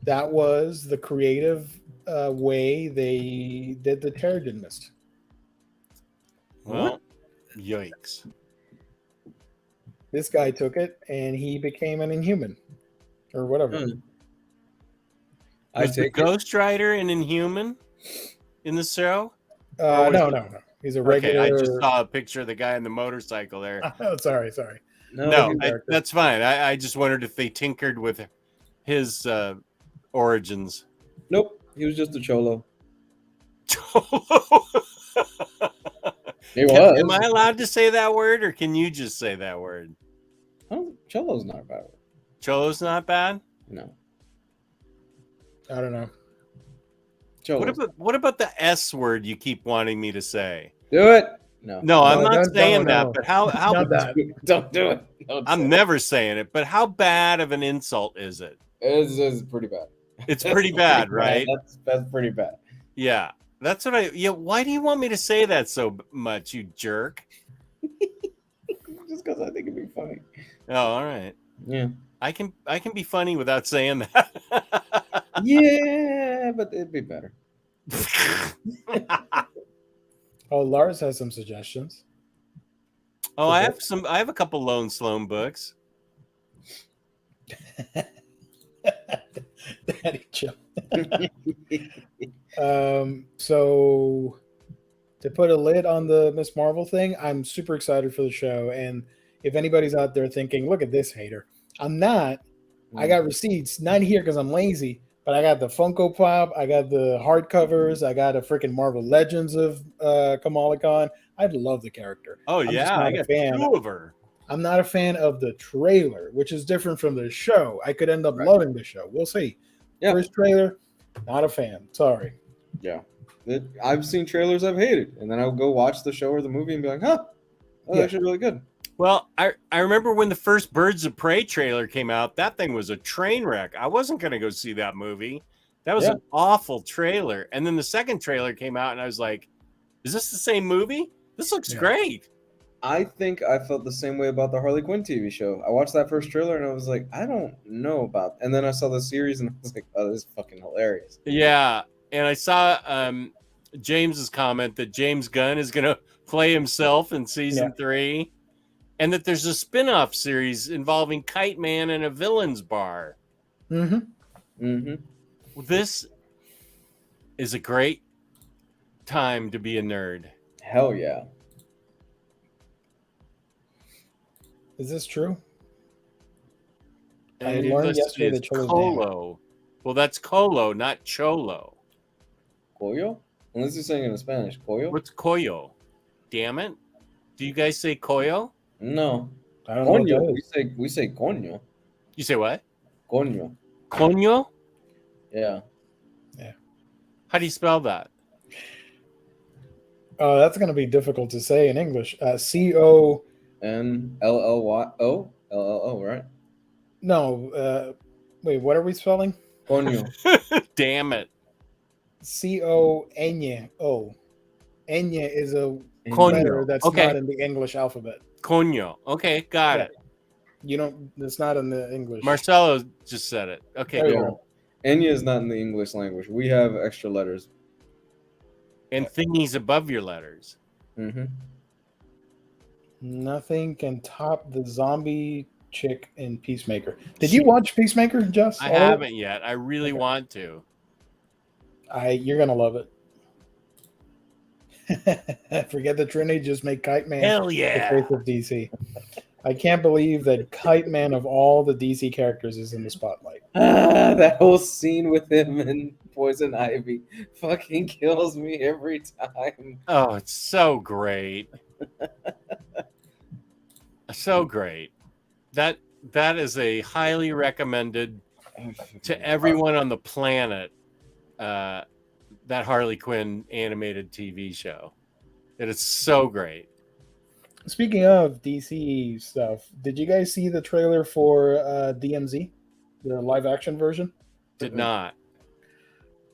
S2: That was the creative way they did the Terrigen mist.
S1: Well, yikes.
S2: This guy took it and he became an Inhuman or whatever.
S1: Was the Ghost Rider an Inhuman in the show?
S2: No. He's a regular.
S1: Okay, I just saw a picture of the guy on the motorcycle there.
S2: Oh, sorry.
S1: No, that's fine. I just wondered if they tinkered with his origins.
S3: Nope. He was just a cholo.
S1: Cholo.
S3: He was.
S1: Am I allowed to say that word, or can you just say that word?
S3: Cholo's not a bad word.
S1: Cholo's not bad?
S3: No.
S2: I don't know.
S1: What about the S word you keep wanting me to say?
S3: Do it. No,
S1: I'm not saying that. But how
S2: Not that.
S3: Don't do it.
S1: I'm never saying it. But how bad of an insult is it?
S3: It's pretty bad.
S1: It's pretty bad, right?
S3: That's pretty bad.
S1: Yeah, that's what why do you want me to say that so much, you jerk?
S3: Just because I think it'd be funny.
S1: Oh, all right.
S3: Yeah.
S1: I can be funny without saying that.
S3: Yeah, but it'd be better.
S2: Oh, Lars has some suggestions.
S1: Oh, I have a couple Lone Sloan books.
S2: Daddy Joe. So to put a lid on the Miss Marvel thing, I'm super excited for the show. And if anybody's out there thinking, look at this hater, I'm not. I got receipts, not here because I'm lazy, but I got the Funko Pop, I got the hardcovers, I got a freaking Marvel Legends of Kamala Khan. I love the character.
S1: Oh,
S2: I'm
S1: yeah, I got two of her.
S2: I'm not a fan of the trailer, which is different from the show. I could end up loving the show. We'll see.
S3: Yeah.
S2: First trailer, not a fan. Sorry.
S3: Yeah. I've seen trailers I've hated, and then I'll go watch the show or the movie and be like, that's actually really good.
S1: Well, I remember when the first Birds of Prey trailer came out, that thing was a train wreck. I wasn't going to go see that movie. That was an awful trailer. And then the second trailer came out, and I was like, is this the same movie? This looks great.
S3: I think I felt the same way about the Harley Quinn TV show. I watched that first trailer, and I was like, I don't know about. And then I saw the series, and I was like, oh, this is fucking hilarious.
S1: Yeah, and I saw James's comment that James Gunn is going to play himself in season 3. And that there's a spin-off series involving Kite Man and a villain's bar.
S2: Mm-hmm.
S3: Mm-hmm.
S1: This is a great time to be a nerd.
S3: Hell yeah.
S2: Is this true?
S1: And
S2: I learned yesterday that
S1: Colo. Well, that's Colo, not Cholo.
S3: Coyo? Unless you're saying it in Spanish. Coyo?
S1: What's Coyo? Damn it. Do you guys say Coyo?
S3: No.
S2: I don't know.
S3: Coño. We say coño.
S1: You say what?
S3: Coño.
S1: Coño?
S3: Yeah.
S2: Yeah.
S1: How do you spell that?
S2: That's going to be difficult to say in English. C-O...
S3: N-L-L-Y-O? L-L-O, right?
S2: No. Wait, what are we spelling?
S3: Coño.
S1: Damn it.
S2: C-O-N-Y-O. Enya is a letter that's not in the English alphabet.
S1: Coño. Okay, got it.
S2: You don't. It's not in the English.
S1: Marcelo just said it. Okay, cool.
S3: Enya is not in the English language. We have extra letters.
S1: And thingies above your letters.
S3: Mm-hmm.
S2: Nothing can top the zombie chick in Peacemaker. Did you watch Peacemaker, Jess?
S1: I haven't yet. I really want to.
S2: You're gonna love it. Forget the Trinity, just make Kite Man
S1: Hell yeah.
S2: the face of DC. I can't believe that Kite Man of all the DC characters is in the spotlight.
S3: That whole scene with him and Poison Ivy fucking kills me every time.
S1: Oh, it's so great. So great. That is a highly recommended to everyone on the planet, that Harley Quinn animated TV show. It is so great.
S2: Speaking of DC stuff, did you guys see the trailer for DMZ, the live action version?
S1: Did not.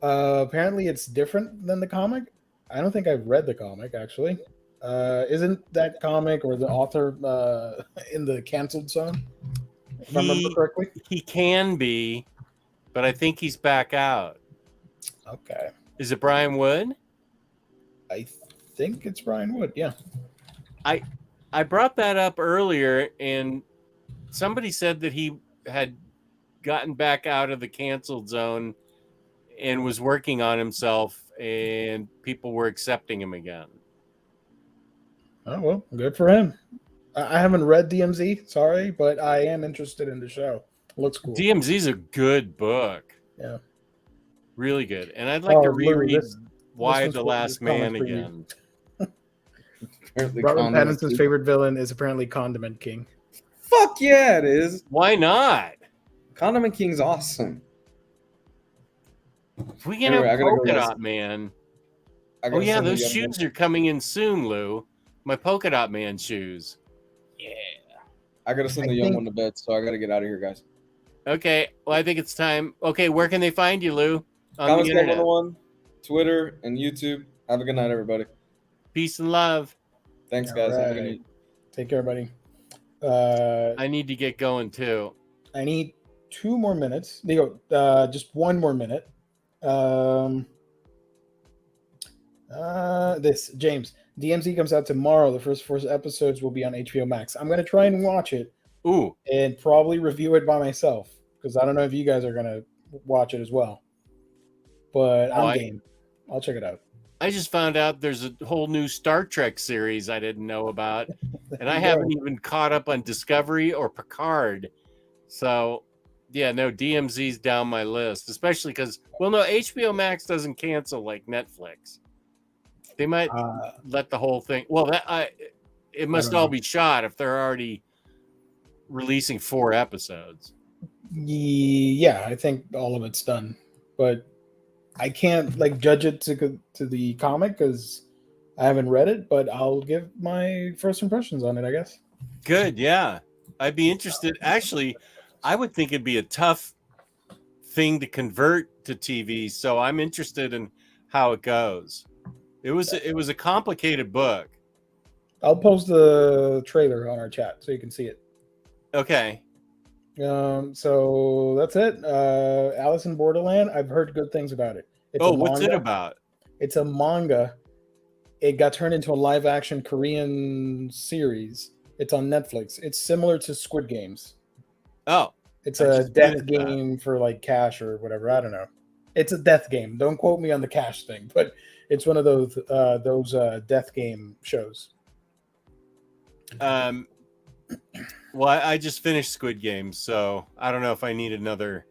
S2: Apparently it's different than the comic. I don't think I've read the comic, actually. Isn't that comic or the author in the canceled zone? If I remember correctly?
S1: He can be, but I think he's back out.
S2: Okay.
S1: Is it Brian Wood?
S2: I think it's Brian Wood, yeah.
S1: I brought that up earlier, and somebody said that he had gotten back out of the canceled zone and was working on himself, and people were accepting him again.
S2: Oh, well, good for him. I haven't read DMZ, sorry, but I am interested in the show. It looks cool.
S1: DMZ's a good book.
S2: Yeah.
S1: Really good. And I'd like to reread Why the Last Man again.
S2: Robert Pattinson's favorite villain is apparently Condiment King.
S3: Fuck yeah, it is.
S1: Why not?
S3: Condiment King's awesome.
S1: We can have Polka Dot Man. Oh yeah, those shoes are coming in soon, Lou. My Polka Dot Man shoes. Yeah.
S3: I gotta send the young one to bed, so I gotta get out of here, guys.
S1: Okay, well I think it's time. Okay, where can they find you, Lou?
S3: On Comics Club 101, Twitter, and YouTube. Have a good night, everybody.
S1: Peace and love.
S3: Thanks, guys. Have a good night.
S2: Take care, buddy.
S1: I need to get going too.
S2: I need 2 more minutes. They go just 1 more minute. This James DMZ comes out tomorrow. The first 4 episodes will be on HBO Max. I'm gonna try and watch it.
S1: Ooh,
S2: and probably review it by myself because I don't know if you guys are gonna watch it as well. But I'm game. I'll check it out.
S1: I just found out there's a whole new Star Trek series I didn't know about, and I haven't even caught up on Discovery or Picard. So, yeah, no, DMZ's down my list, especially because, well, no, HBO Max doesn't cancel like Netflix. They might let the whole thing. Well, it must all be shot if they're already releasing 4 episodes.
S2: Yeah, I think all of it's done, but I can't like judge it to the comic because I haven't read it. But I'll give my first impressions on it, I guess.
S1: Good, yeah, I'd be interested. Actually, I would think it'd be a tough thing to convert to TV, so I'm interested in how it goes. It was a complicated book.
S2: I'll post the trailer on our chat so you can see it.
S1: Okay.
S2: So that's it. Alice in Borderland. I've heard good things about it.
S1: What's it about?
S2: It's a manga. It got turned into a live action Korean series. It's on Netflix. It's similar to Squid Games.
S1: Oh.
S2: It's a death game for like cash or whatever. I don't know. It's a death game. Don't quote me on the cash thing, but it's one of those death game shows.
S1: Well, I just finished Squid Games, so I don't know if I need another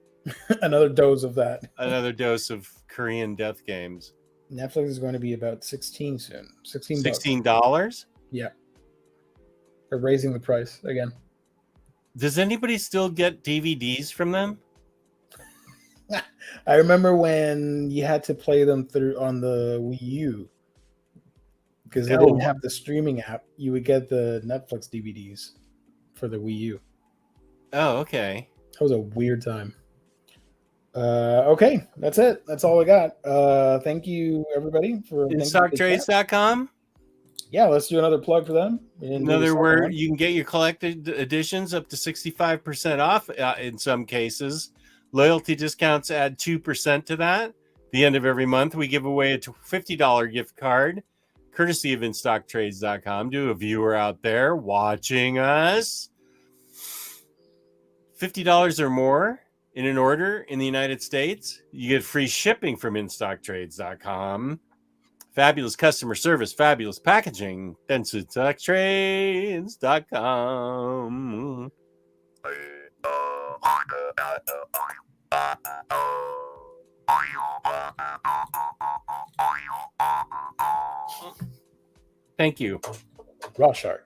S2: another dose of that.
S1: Another dose of Korean death games.
S2: Netflix is going to be about 16 soon.
S1: $16?
S2: Yeah. They're raising the price again.
S1: Does anybody still get DVDs from them?
S2: I remember when you had to play them through on the Wii U because they didn't have the streaming app. You would get the Netflix DVDs for the Wii U.
S1: Oh, okay.
S2: That was a weird time. Okay, that's it. That's all I got. Thank you, everybody, for
S1: InStockTrades.com.
S2: Yeah, let's do another plug for them.
S1: Another where you can get your collected editions up to 65% off in some cases. Loyalty discounts add 2% to that. At the end of every month, we give away a $50 gift card, courtesy of InStockTrades.com, to a viewer out there watching us. $50 or more in an order in the United States, you get free shipping from InStockTrades.com. Fabulous customer service, fabulous packaging. Then InStockTrades.com. Thank you.
S2: Rorschach.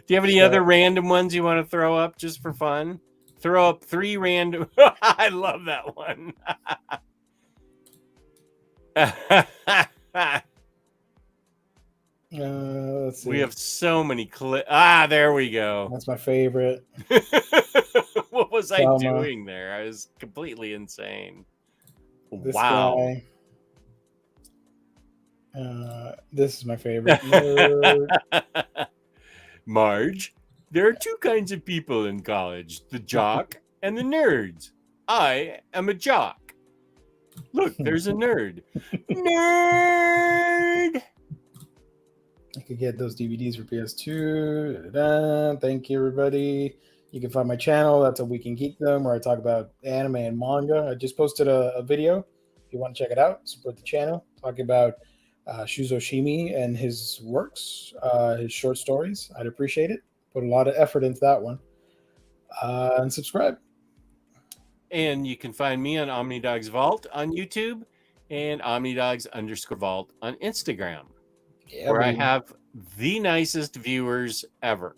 S1: Do you have any other random ones you want to throw up just for fun? Throw up 3 random. I love that one.
S2: Let's see.
S1: We have so many clips. There we go.
S2: That's my favorite.
S1: What was I doing there? I was completely insane.
S2: Wow. This is my favorite.
S1: Marge, there are 2 kinds of people in college, the jock and the nerds. I am a jock. Look, there's a nerd. Nerd!
S2: I could get those DVDs for PS2. Thank you, everybody. You can find my channel. That's a Week in Geekdom, where I talk about anime and manga. I just posted a video. If you want to check it out, support the channel. Talking about Shuzo Shimi and his works, his short stories. I'd appreciate it. Put a lot of effort into that one. And subscribe.
S1: And you can find me on OmniDogs Vault on YouTube and OmniDogs_Vault on Instagram, where I have the nicest viewers ever.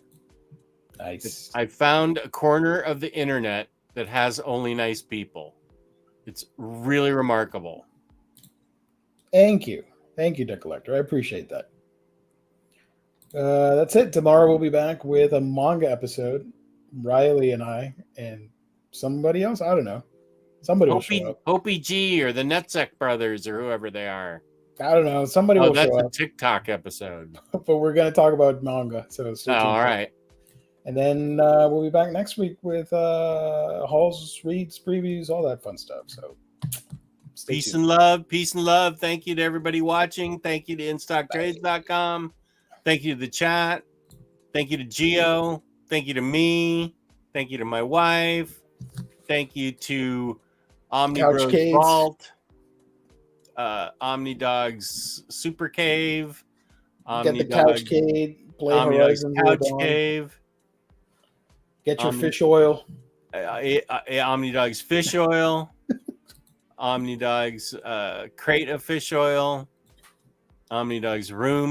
S2: Nice.
S1: I found a corner of the internet that has only nice people. It's really remarkable.
S2: Thank you, Dick Collector. I appreciate that. That's it. Tomorrow we'll be back with a manga episode. Riley and I and somebody else. I don't know. Somebody will show up.
S1: Opie G or the Nutsek brothers or whoever they are.
S2: I don't know. Somebody will show up.
S1: That's a TikTok episode.
S2: But we're going to talk about manga. So stay tuned.
S1: All right.
S2: And then we'll be back next week with hauls, reads, previews, all that fun stuff. So
S1: peace and love. Peace and love. Thank you to everybody watching. Thank you to InStockTrades.com. Thank you to the chat. Thank you to Gio. Thank you to me. Thank you to my wife. Thank you to Omnibros Vault, OmniDogs Super Cave,
S2: Get the Couch Cave, Play Horizon
S1: Couch Cave.
S2: Get your fish oil.
S1: OmniDogs Fish Oil. OmniDogs Crate of Fish Oil. OmniDogs Room